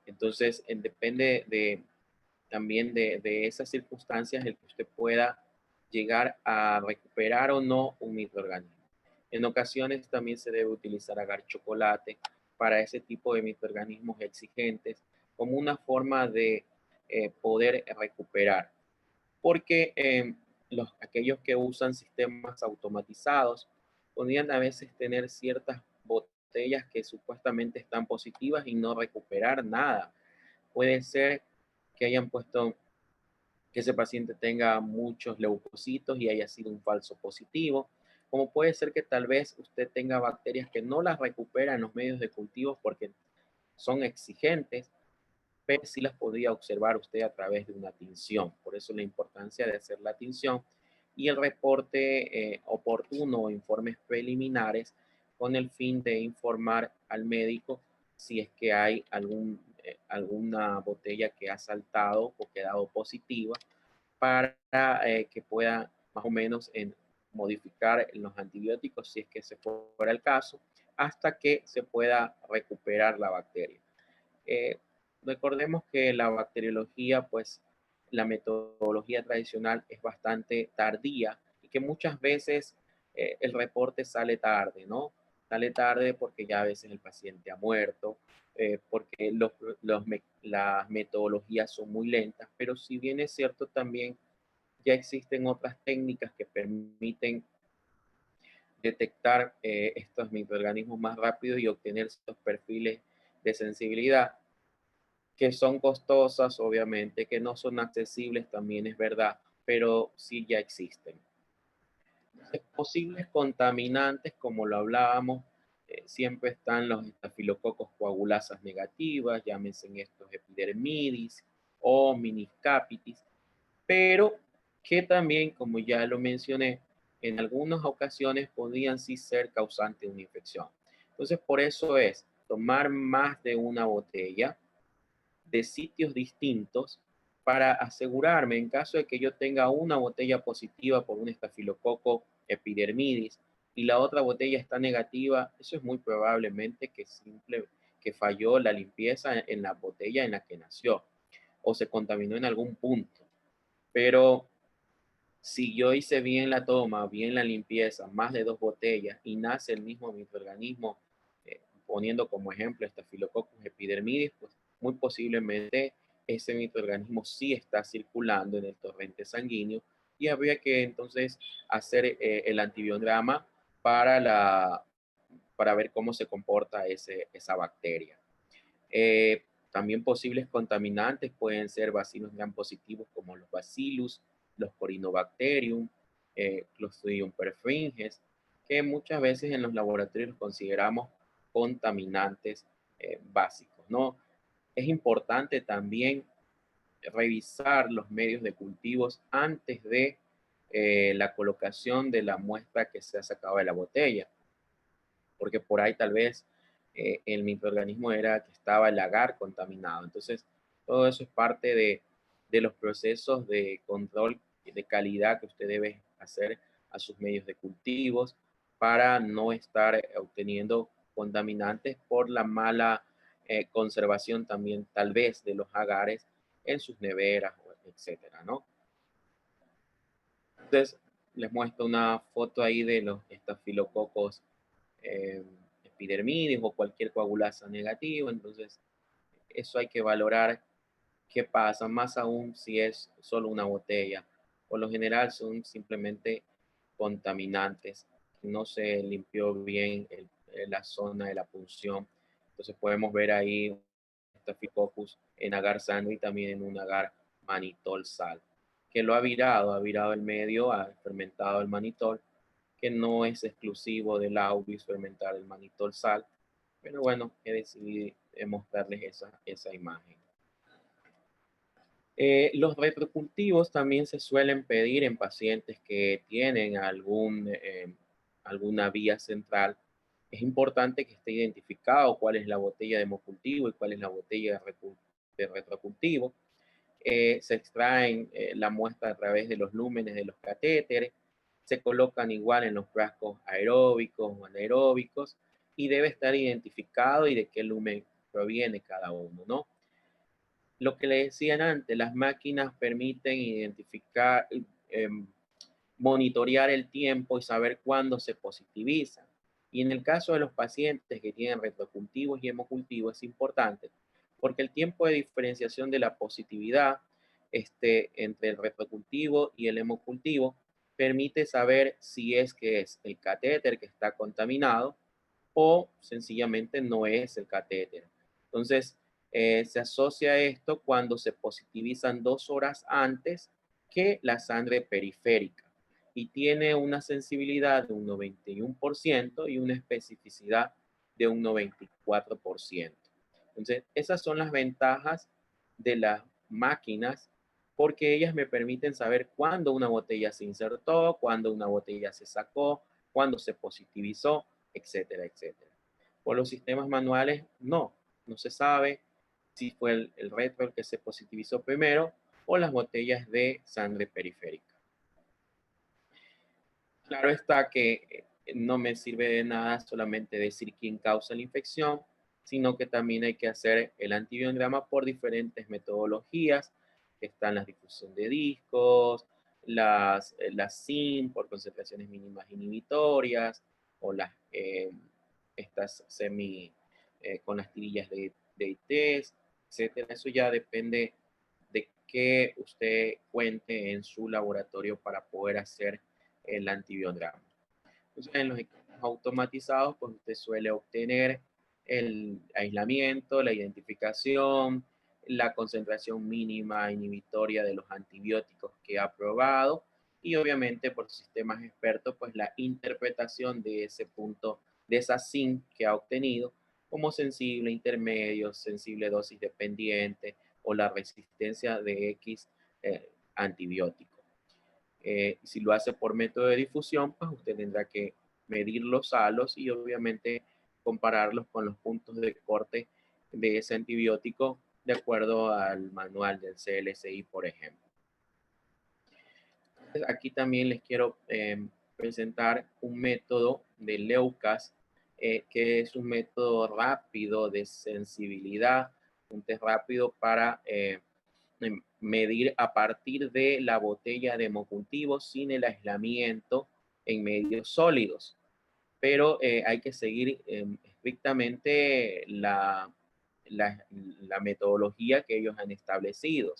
Entonces, depende también de esas circunstancias el que usted pueda llegar a recuperar o no un microorganismo. En ocasiones también se debe utilizar agar chocolate para ese tipo de microorganismos exigentes como una forma de poder recuperar. Porque aquellos que usan sistemas automatizados podrían a veces tener ciertas botellas que supuestamente están positivas y no recuperar nada. Puede ser que hayan puesto que ese paciente tenga muchos leucocitos y haya sido un falso positivo, como puede ser que tal vez usted tenga bacterias que no las recupera en los medios de cultivo porque son exigentes, pero sí las podría observar usted a través de una tinción. Por eso la importancia de hacer la tinción y el reporte oportuno o informes preliminares con el fin de informar al médico si es que hay alguna botella que ha saltado o quedado positiva para que pueda más o menos modificar los antibióticos si es que se fuera el caso, hasta que se pueda recuperar la bacteria. Eh, Recordemos que la bacteriología, pues la metodología tradicional es bastante tardía y que muchas veces el reporte sale tarde, ¿no? Sale tarde porque ya a veces el paciente ha muerto, porque las metodologías son muy lentas, pero si bien es cierto también ya existen otras técnicas que permiten detectar estos microorganismos más rápido y obtener estos perfiles de sensibilidad que son costosas, obviamente, que no son accesibles, también es verdad, pero sí ya existen. Posibles contaminantes, como lo hablábamos, siempre están los estafilococos coagulasas negativas, llámense estos epidermidis o miniscapitis, pero que también, como ya lo mencioné, en algunas ocasiones podrían sí ser causantes de una infección. Entonces, por eso es tomar más de una botella de sitios distintos para asegurarme, en caso de que yo tenga una botella positiva por un estafilococo epidermidis y la otra botella está negativa, eso es muy probablemente que falló la limpieza en la botella en la que nació o se contaminó en algún punto. Pero si yo hice bien la toma, bien la limpieza, más de 2 botellas y nace el mismo microorganismo, poniendo como ejemplo Staphylococcus epidermidis, pues muy posiblemente ese microorganismo sí está circulando en el torrente sanguíneo y habría que entonces hacer el antibiograma para ver cómo se comporta esa bacteria. También posibles contaminantes pueden ser bacilos gram positivos como los bacillus, los Corynebacterium, Clostridium perfringens, que muchas veces en los laboratorios los consideramos contaminantes básicos, ¿no? Es importante también revisar los medios de cultivos antes de la colocación de la muestra que se ha sacado de la botella, porque por ahí tal vez el microorganismo era que estaba el agar contaminado. Entonces, todo eso es parte de los procesos de control de calidad que usted debe hacer a sus medios de cultivos para no estar obteniendo contaminantes por la mala conservación también tal vez de los agares en sus neveras, etcétera, ¿no? Entonces, les muestro una foto ahí de los estafilococos epidermidis o cualquier coagulasa negativo. Entonces, eso hay que valorar qué pasa, más aún si es solo una botella. Por lo general son simplemente contaminantes. No se limpió bien la zona de la punción. Entonces podemos ver ahí Staphylococcus en agar sano y también en un agar manitol sal, que lo ha virado el medio, ha fermentado el manitol, que no es exclusivo del Aubis fermentar el manitol sal, pero bueno, he decidido mostrarles esa imagen. Los retrocultivos también se suelen pedir en pacientes que tienen alguna vía central. Es importante que esté identificado cuál es la botella de hemocultivo y cuál es la botella de retrocultivo. Se extraen la muestra a través de los lúmenes de los catéteres, se colocan igual en los frascos aeróbicos o anaeróbicos y debe estar identificado y de qué lumen proviene cada uno, ¿no? Lo que le decían antes, las máquinas permiten identificar, monitorear el tiempo y saber cuándo se positivizan. Y en el caso de los pacientes que tienen retrocultivos y hemocultivos es importante porque el tiempo de diferenciación de la positividad entre el retrocultivo y el hemocultivo permite saber si es que es el catéter que está contaminado o sencillamente no es el catéter. Entonces, se asocia esto cuando se positivizan 2 horas antes que la sangre periférica y tiene una sensibilidad de un 91% y una especificidad de un 94%. Entonces, esas son las ventajas de las máquinas porque ellas me permiten saber cuándo una botella se insertó, cuándo una botella se sacó, cuándo se positivizó, etcétera, etcétera. Por los sistemas manuales, no se sabe si fue el retro el que se positivizó primero o las botellas de sangre periférica. Claro está que no me sirve de nada solamente decir quién causa la infección, sino que también hay que hacer el antibiograma por diferentes metodologías. Están las difusión de discos, las SIM por concentraciones mínimas inhibitorias, o estas con las tirillas de ITs, etcétera. Eso ya depende de qué usted cuente en su laboratorio para poder hacer el antibiograma. Entonces, en los equipos automatizados, pues usted suele obtener el aislamiento, la identificación, la concentración mínima inhibitoria de los antibióticos que ha probado y obviamente por sistemas expertos, pues la interpretación de ese punto, de esa SIN que ha obtenido como sensible, intermedio, sensible dosis dependiente o la resistencia de X antibiótico. Si lo hace por método de difusión, pues usted tendrá que medir los halos y obviamente compararlos con los puntos de corte de ese antibiótico de acuerdo al manual del CLSI, por ejemplo. Entonces, aquí también les quiero presentar un método de Leucas, que es un método rápido de sensibilidad, un test rápido para medir a partir de la botella de hemocultivo sin el aislamiento en medios sólidos. Pero hay que seguir estrictamente la metodología que ellos han establecido.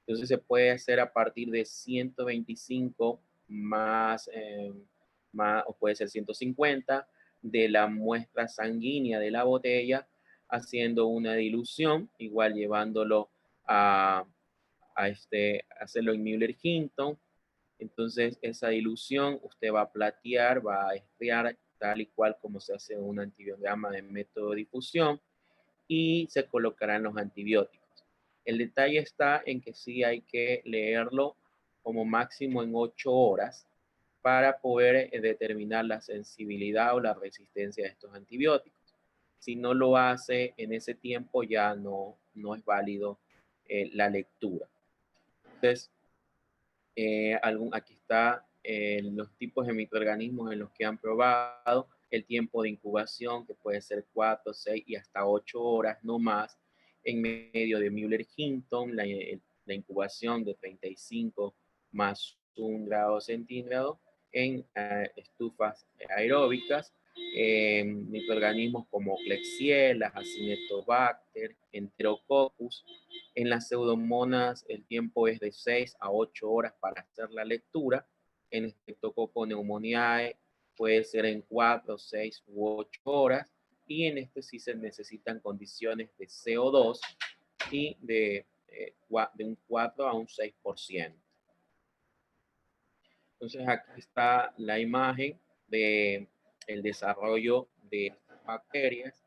Entonces se puede hacer a partir de 125 más, o puede ser 150 de la muestra sanguínea de la botella, haciendo una dilución, igual llevándolo a hacerlo en Müller-Hinton. Entonces esa dilución usted va a platear, va a estriar tal y cual como se hace un antibiograma de método de difusión y se colocarán los antibióticos. El detalle está en que sí hay que leerlo como máximo en 8 horas para poder determinar la sensibilidad o la resistencia de estos antibióticos. Si no lo hace en ese tiempo ya no es válido la lectura. Entonces, aquí está los tipos de microorganismos en los que han probado, el tiempo de incubación, que puede ser 4, 6 y hasta 8 horas, no más, en medio de Müller-Hinton, la incubación de 35 más 1 grado centígrado en estufas aeróbicas, microorganismos como Klebsiella, Acinetobacter, Enterococcus. En las pseudomonas el tiempo es de 6 a 8 horas para hacer la lectura. En Streptococcus pneumoniae puede ser en 4, 6 u 8 horas. Y en este sí se necesitan condiciones de CO2 y de un 4 a un 6%. Entonces aquí está la imagen de el desarrollo de estas bacterias,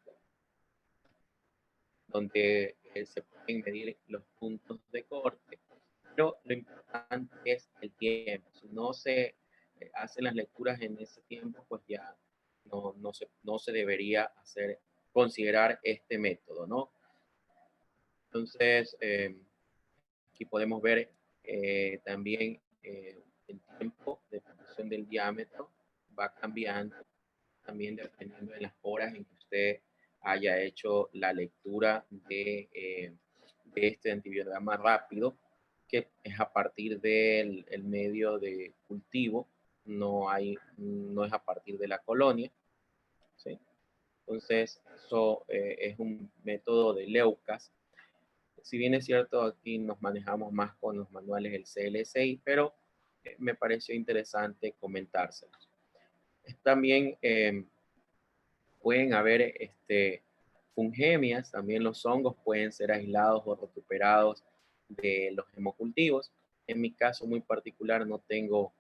donde se pueden medir los puntos de corte, pero lo importante es el tiempo. Si no se hacen las lecturas en ese tiempo, pues ya no se debería considerar este método, ¿no? Entonces, aquí podemos ver también el tiempo de producción del diámetro va cambiando también dependiendo de las horas en que usted haya hecho la lectura de este antibiograma rápido, que es a partir del medio de cultivo, no es a partir de la colonia, ¿sí? Entonces, eso es un método de Leucas. Si bien es cierto, aquí nos manejamos más con los manuales del CLSI, pero me pareció interesante comentárselos. También pueden haber fungemias, también los hongos pueden ser aislados o recuperados de los hemocultivos. En mi caso muy particular no tengo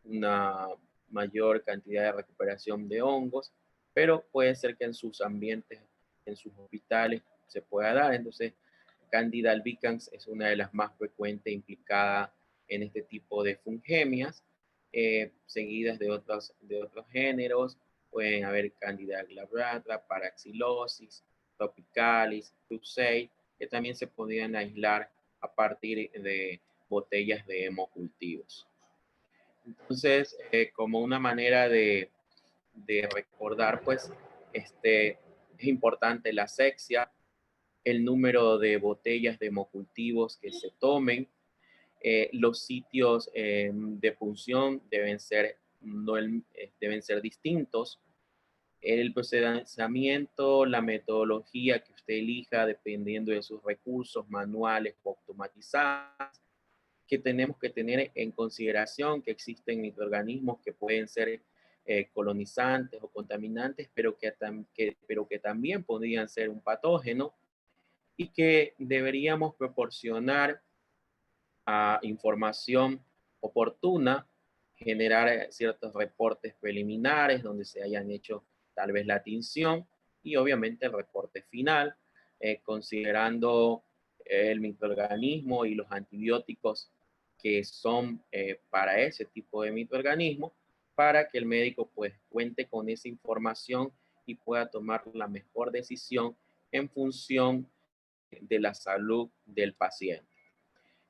una mayor cantidad de recuperación de hongos, pero puede ser que en sus ambientes, en sus hospitales se pueda dar. Entonces, Candida albicans es una de las más frecuentes implicadas en este tipo de fungemias, seguidas de otros géneros. Pueden haber Candida glabrata, Paraxylosis, Tropicalis, Crusade, que también se podrían aislar a partir de botellas de hemocultivos. Entonces, como una manera de recordar, pues, es importante la asepsia, el número de botellas de hemocultivos que se tomen, los sitios de punción deben ser distintos. El procesamiento, la metodología que usted elija dependiendo de sus recursos manuales o automatizados, que tenemos que tener en consideración que existen microorganismos que pueden ser colonizantes o contaminantes, pero que también podrían ser un patógeno, y que deberíamos proporcionar información oportuna, generar ciertos reportes preliminares donde se hayan hecho tal vez la tinción y obviamente el reporte final, considerando el microorganismo y los antibióticos que son para ese tipo de microorganismo, para que el médico pues cuente con esa información y pueda tomar la mejor decisión en función de la salud del paciente.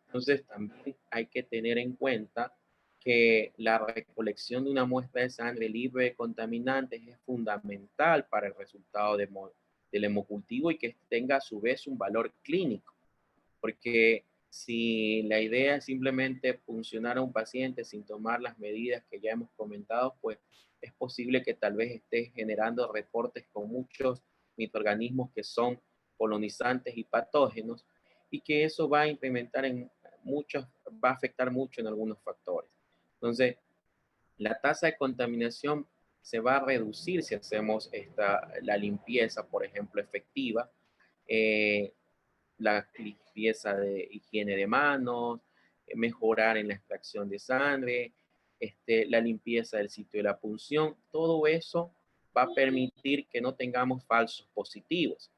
Entonces, también hay que tener en cuenta que la recolección de una muestra de sangre libre de contaminantes es fundamental para el resultado del hemocultivo y que tenga a su vez un valor clínico. Porque si la idea es simplemente funcionar a un paciente sin tomar las medidas que ya hemos comentado, pues es posible que tal vez esté generando reportes con muchos microorganismos que son colonizantes y patógenos, y que eso va a implementar va a afectar mucho en algunos factores. Entonces, la tasa de contaminación se va a reducir si hacemos la limpieza, por ejemplo, efectiva, la limpieza de higiene de manos, mejorar en la extracción de sangre, la limpieza del sitio de la punción. Todo eso va a permitir que no tengamos falsos positivos.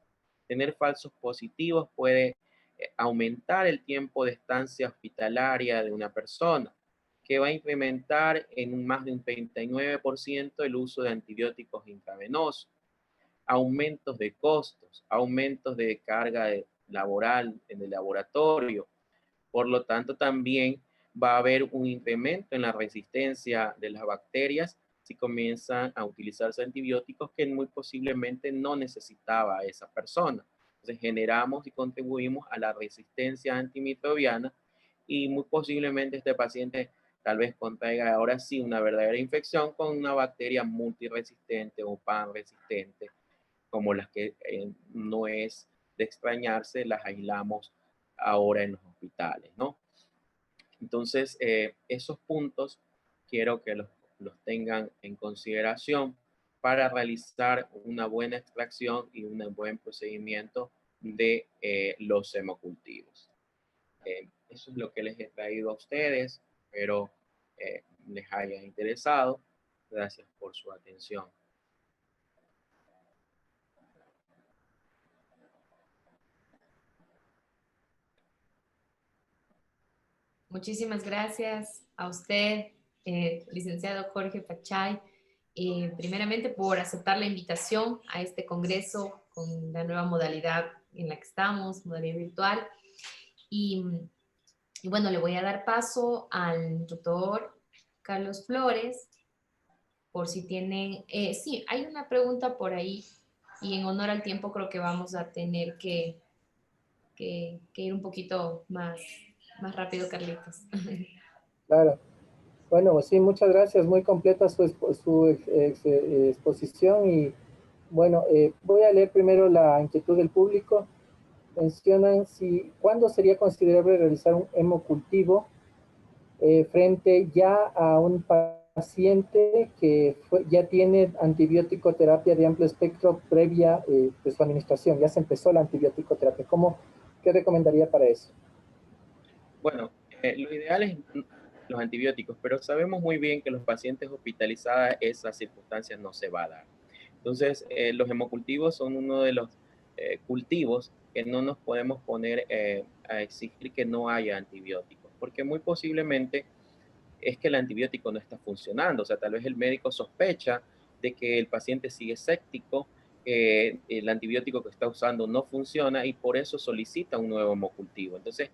Tener falsos positivos puede aumentar el tiempo de estancia hospitalaria de una persona, que va a incrementar en más de un 39% el uso de antibióticos intravenosos, aumentos de costos, aumentos de carga laboral en el laboratorio. Por lo tanto, también va a haber un incremento en la resistencia de las bacterias si comienzan a utilizarse antibióticos que muy posiblemente no necesitaba esa persona. Entonces generamos y contribuimos a la resistencia antimicrobiana y muy posiblemente este paciente tal vez contraiga ahora sí una verdadera infección con una bacteria multiresistente o pan-resistente, como las que no es de extrañarse, las aislamos ahora en los hospitales, ¿no? Entonces, esos puntos quiero que los tengan en consideración para realizar una buena extracción y un buen procedimiento de los hemocultivos. Eso es lo que les he traído a ustedes, espero les haya interesado. Gracias por su atención. Muchísimas gracias a usted, licenciado Jorge Pachay, primeramente por aceptar la invitación a este congreso con la nueva modalidad en la que estamos, modalidad virtual. Y bueno, le voy a dar paso al doctor Carlos Flores, por si tienen, sí, hay una pregunta por ahí y en honor al tiempo creo que vamos a tener que ir un poquito más rápido, Carlitos. Claro. Bueno, sí, muchas gracias. Muy completa su exposición y bueno, voy a leer primero la inquietud del público. Mencionan cuándo sería considerable realizar un hemocultivo frente ya a un paciente que ya tiene antibiótico terapia de amplio espectro previa de su administración, ya se empezó la antibiótico terapia. ¿Qué recomendaría para eso? Bueno, lo ideal es los antibióticos, pero sabemos muy bien que los pacientes hospitalizados esas circunstancias no se va a dar. Entonces, los hemocultivos son uno de los cultivos que no nos podemos poner a exigir que no haya antibióticos, porque muy posiblemente es que el antibiótico no está funcionando. O sea, tal vez el médico sospecha de que el paciente sigue séptico, que el antibiótico que está usando no funciona y por eso solicita un nuevo hemocultivo. Entonces,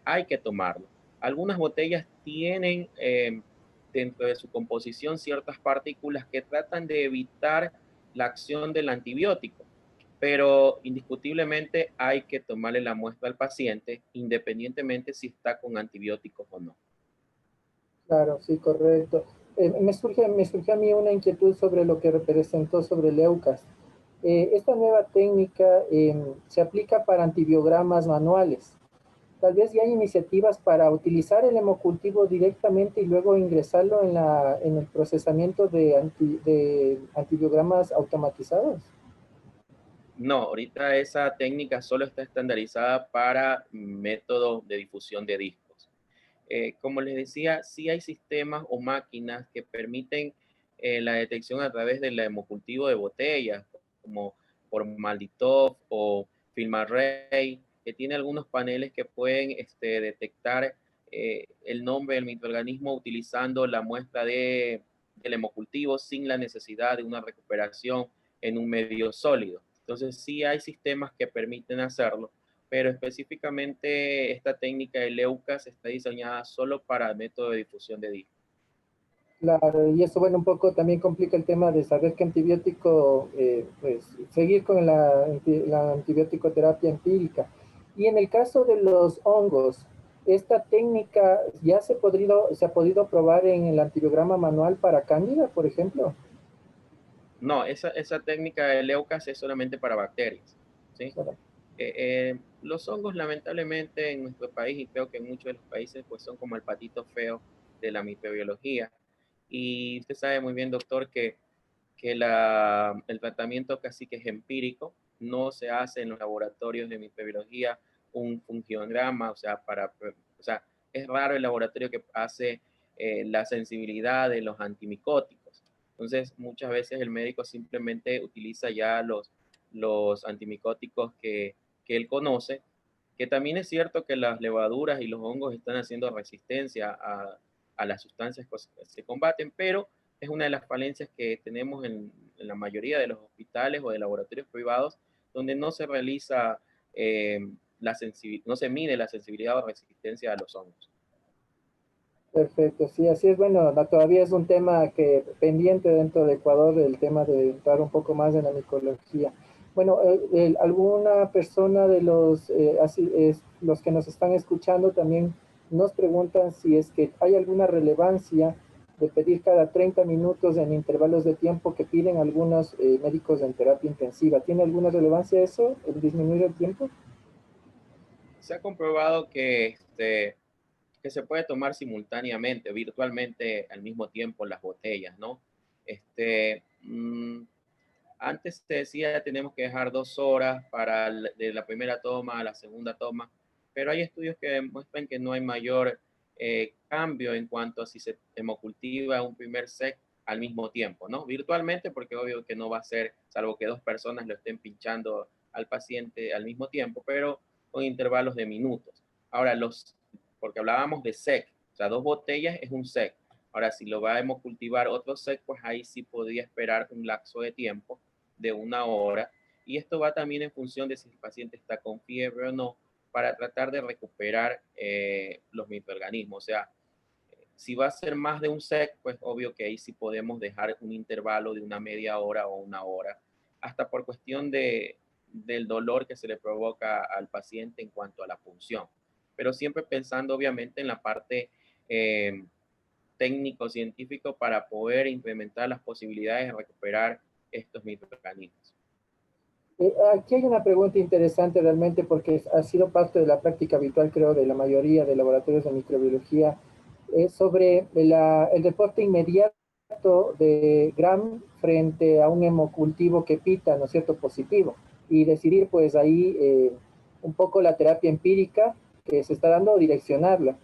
hay que tomarlo. Algunas botellas tienen dentro de su composición ciertas partículas que tratan de evitar la acción del antibiótico, pero indiscutiblemente hay que tomarle la muestra al paciente independientemente si está con antibióticos o no. Claro, sí, correcto. Me surge a mí una inquietud sobre lo que representó sobre el EUCAS. Esta nueva técnica se aplica para antibiogramas manuales. Tal vez ya hay iniciativas para utilizar el hemocultivo directamente y luego ingresarlo en el procesamiento de antibiogramas automatizados. No, ahorita esa técnica solo está estandarizada para métodos de difusión de discos. Como les decía, sí hay sistemas o máquinas que permiten la detección a través del hemocultivo de botellas, como Formalditov o FilmArray, que tiene algunos paneles que pueden detectar el nombre del microorganismo utilizando la muestra del hemocultivo sin la necesidad de una recuperación en un medio sólido. Entonces sí hay sistemas que permiten hacerlo, pero específicamente esta técnica de EUCAS está diseñada solo para el método de difusión de discos. Claro, y eso, bueno, un poco también complica el tema de saber qué antibiótico, pues, seguir con la antibiótico terapia empírica. Y en el caso de los hongos, ¿esta técnica ya se ha podido probar en el antibiograma manual para cándida, por ejemplo? No, esa técnica de EUCAS es solamente para bacterias, ¿sí? Los hongos, lamentablemente, en nuestro país, y creo que en muchos de los países, pues son como el patito feo de la microbiología. Y usted sabe muy bien, doctor, que el tratamiento casi que es empírico, no se hace en los laboratorios de microbiología un fungiograma, o sea, es raro el laboratorio que hace la sensibilidad de los antimicóticos. Entonces, muchas veces el médico simplemente utiliza ya los antimicóticos que él conoce, que también es cierto que las levaduras y los hongos están haciendo resistencia a las sustancias que se combaten, pero es una de las falencias que tenemos en la mayoría de los hospitales o de laboratorios privados, donde no se realiza no se mide la sensibilidad o resistencia a los hongos. Perfecto, sí, así es. Bueno, todavía es un tema que pendiente dentro de Ecuador, el tema de entrar un poco más en la micología. Bueno, alguna persona de los, los que nos están escuchando también nos preguntan si es que hay alguna relevancia de pedir cada 30 minutos en intervalos de tiempo que piden algunos médicos en terapia intensiva. ¿Tiene alguna relevancia eso, el disminuir el tiempo? Se ha comprobado que se puede tomar simultáneamente, virtualmente al mismo tiempo las botellas, ¿no? Antes te decía tenemos que dejar 2 horas de la primera toma a la segunda toma, pero hay estudios que demuestran que no hay mayor cambio en cuanto a si se hemocultiva un primer SEC al mismo tiempo, ¿no? Virtualmente, porque obvio que no va a ser, salvo que 2 personas lo estén pinchando al paciente al mismo tiempo, pero con intervalos de minutos. Ahora, porque hablábamos de SEC, o sea, 2 botellas es un SEC. Ahora, si lo va a hemocultivar otro SEC, pues ahí sí podría esperar un lapso de tiempo de 1 hora. Y esto va también en función de si el paciente está con fiebre o no, para tratar de recuperar los microorganismos. O sea, si va a ser más de un SEC, pues obvio que ahí sí podemos dejar un intervalo de una media hora o 1 hora, hasta por cuestión del dolor que se le provoca al paciente en cuanto a la punción. Pero siempre pensando obviamente en la parte técnico-científico para poder implementar las posibilidades de recuperar estos microorganismos. Aquí hay una pregunta interesante realmente porque ha sido parte de la práctica habitual, creo, de la mayoría de laboratorios de microbiología, sobre el reporte inmediato de Gram frente a un hemocultivo que pita, ¿no es cierto?, positivo, y decidir pues ahí un poco la terapia empírica que se está dando o direccionarla.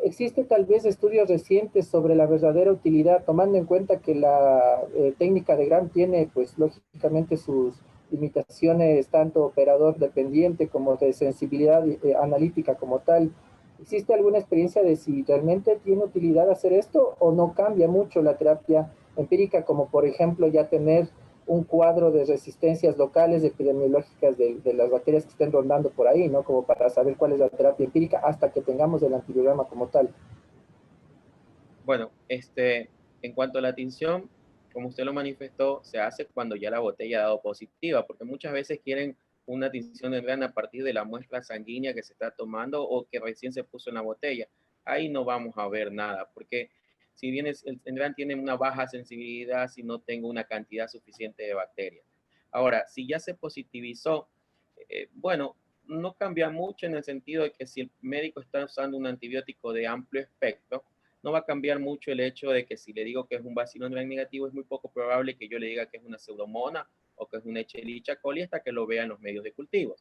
Existe tal vez estudios recientes sobre la verdadera utilidad, tomando en cuenta que la técnica de Gram tiene, pues, lógicamente sus limitaciones, tanto operador dependiente como de sensibilidad analítica como tal. ¿Existe alguna experiencia de si realmente tiene utilidad hacer esto o no cambia mucho la terapia empírica, como por ejemplo ya tener un cuadro de resistencias locales epidemiológicas de las bacterias que estén rondando por ahí, ¿no? Como para saber cuál es la terapia empírica hasta que tengamos el antibiograma como tal. Bueno, en cuanto a la tinción, como usted lo manifestó, se hace cuando ya la botella ha dado positiva, porque muchas veces quieren una tinción de grana a partir de la muestra sanguínea que se está tomando o que recién se puso en la botella. Ahí no vamos a ver nada, porque si bien el Engram tiene una baja sensibilidad, si no tengo una cantidad suficiente de bacterias. Ahora, si ya se positivizó, bueno, no cambia mucho en el sentido de que si el médico está usando un antibiótico de amplio espectro, no va a cambiar mucho el hecho de que si le digo que es un bacilo Gram negativo, es muy poco probable que yo le diga que es una pseudomonas o que es una Escherichia coli hasta que lo vea en los medios de cultivo.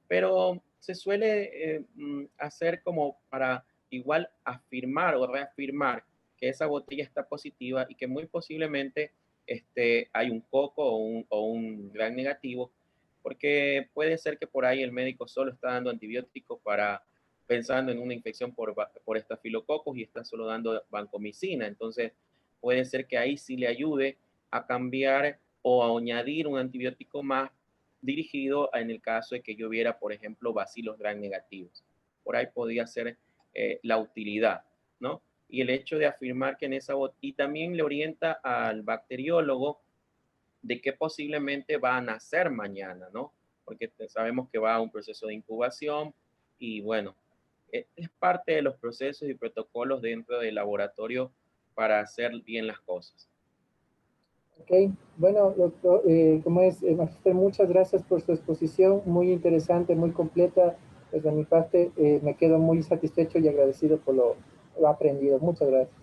Pero se suele hacer como para igual afirmar o reafirmar que esa botella está positiva y que muy posiblemente hay un coco o un Gram negativo, porque puede ser que por ahí el médico solo está dando antibióticos pensando en una infección por estafilococos y está solo dando vancomicina. Entonces, puede ser que ahí sí le ayude a cambiar o a añadir un antibiótico más dirigido en el caso de que yo viera, por ejemplo, bacilos Gram negativos. Por ahí podría ser la utilidad, ¿no? Y el hecho de afirmar que en esa y también le orienta al bacteriólogo de que posiblemente va a nacer mañana, ¿no? Porque sabemos que va a un proceso de incubación y bueno, es parte de los procesos y protocolos dentro del laboratorio para hacer bien las cosas. Ok, bueno, doctor, como es, Magister, muchas gracias por su exposición, muy interesante, muy completa. Desde mi parte, me quedo muy satisfecho y agradecido por lo aprendido. Muchas gracias.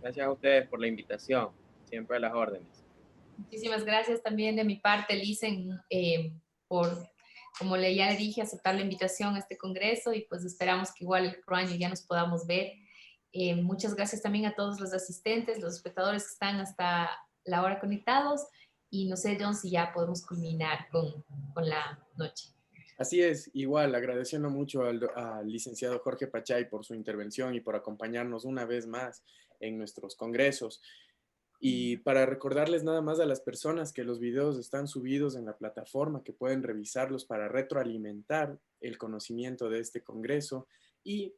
Gracias a ustedes por la invitación, siempre a las órdenes. Muchísimas gracias también de mi parte, Licen, por, como ya le dije, aceptar la invitación a este congreso y pues esperamos que igual el otro año ya nos podamos ver. Muchas gracias también a todos los asistentes, los espectadores que están hasta la hora conectados y no sé, John, si ya podemos culminar con la noche. Así es, igual agradeciendo mucho al licenciado Jorge Pachay por su intervención y por acompañarnos una vez más en nuestros congresos. Y para recordarles nada más a las personas que los videos están subidos en la plataforma, que pueden revisarlos para retroalimentar el conocimiento de este congreso y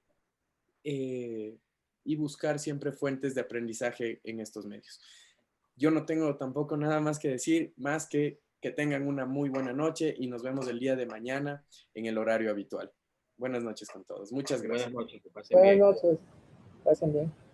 y buscar siempre fuentes de aprendizaje en estos medios. Yo no tengo tampoco nada más que decir, más que tengan una muy buena noche y nos vemos el día de mañana en el horario habitual. Buenas noches con todos. Muchas gracias. Buenas noches, que pasen bien. Buenas noches. Pasen bien.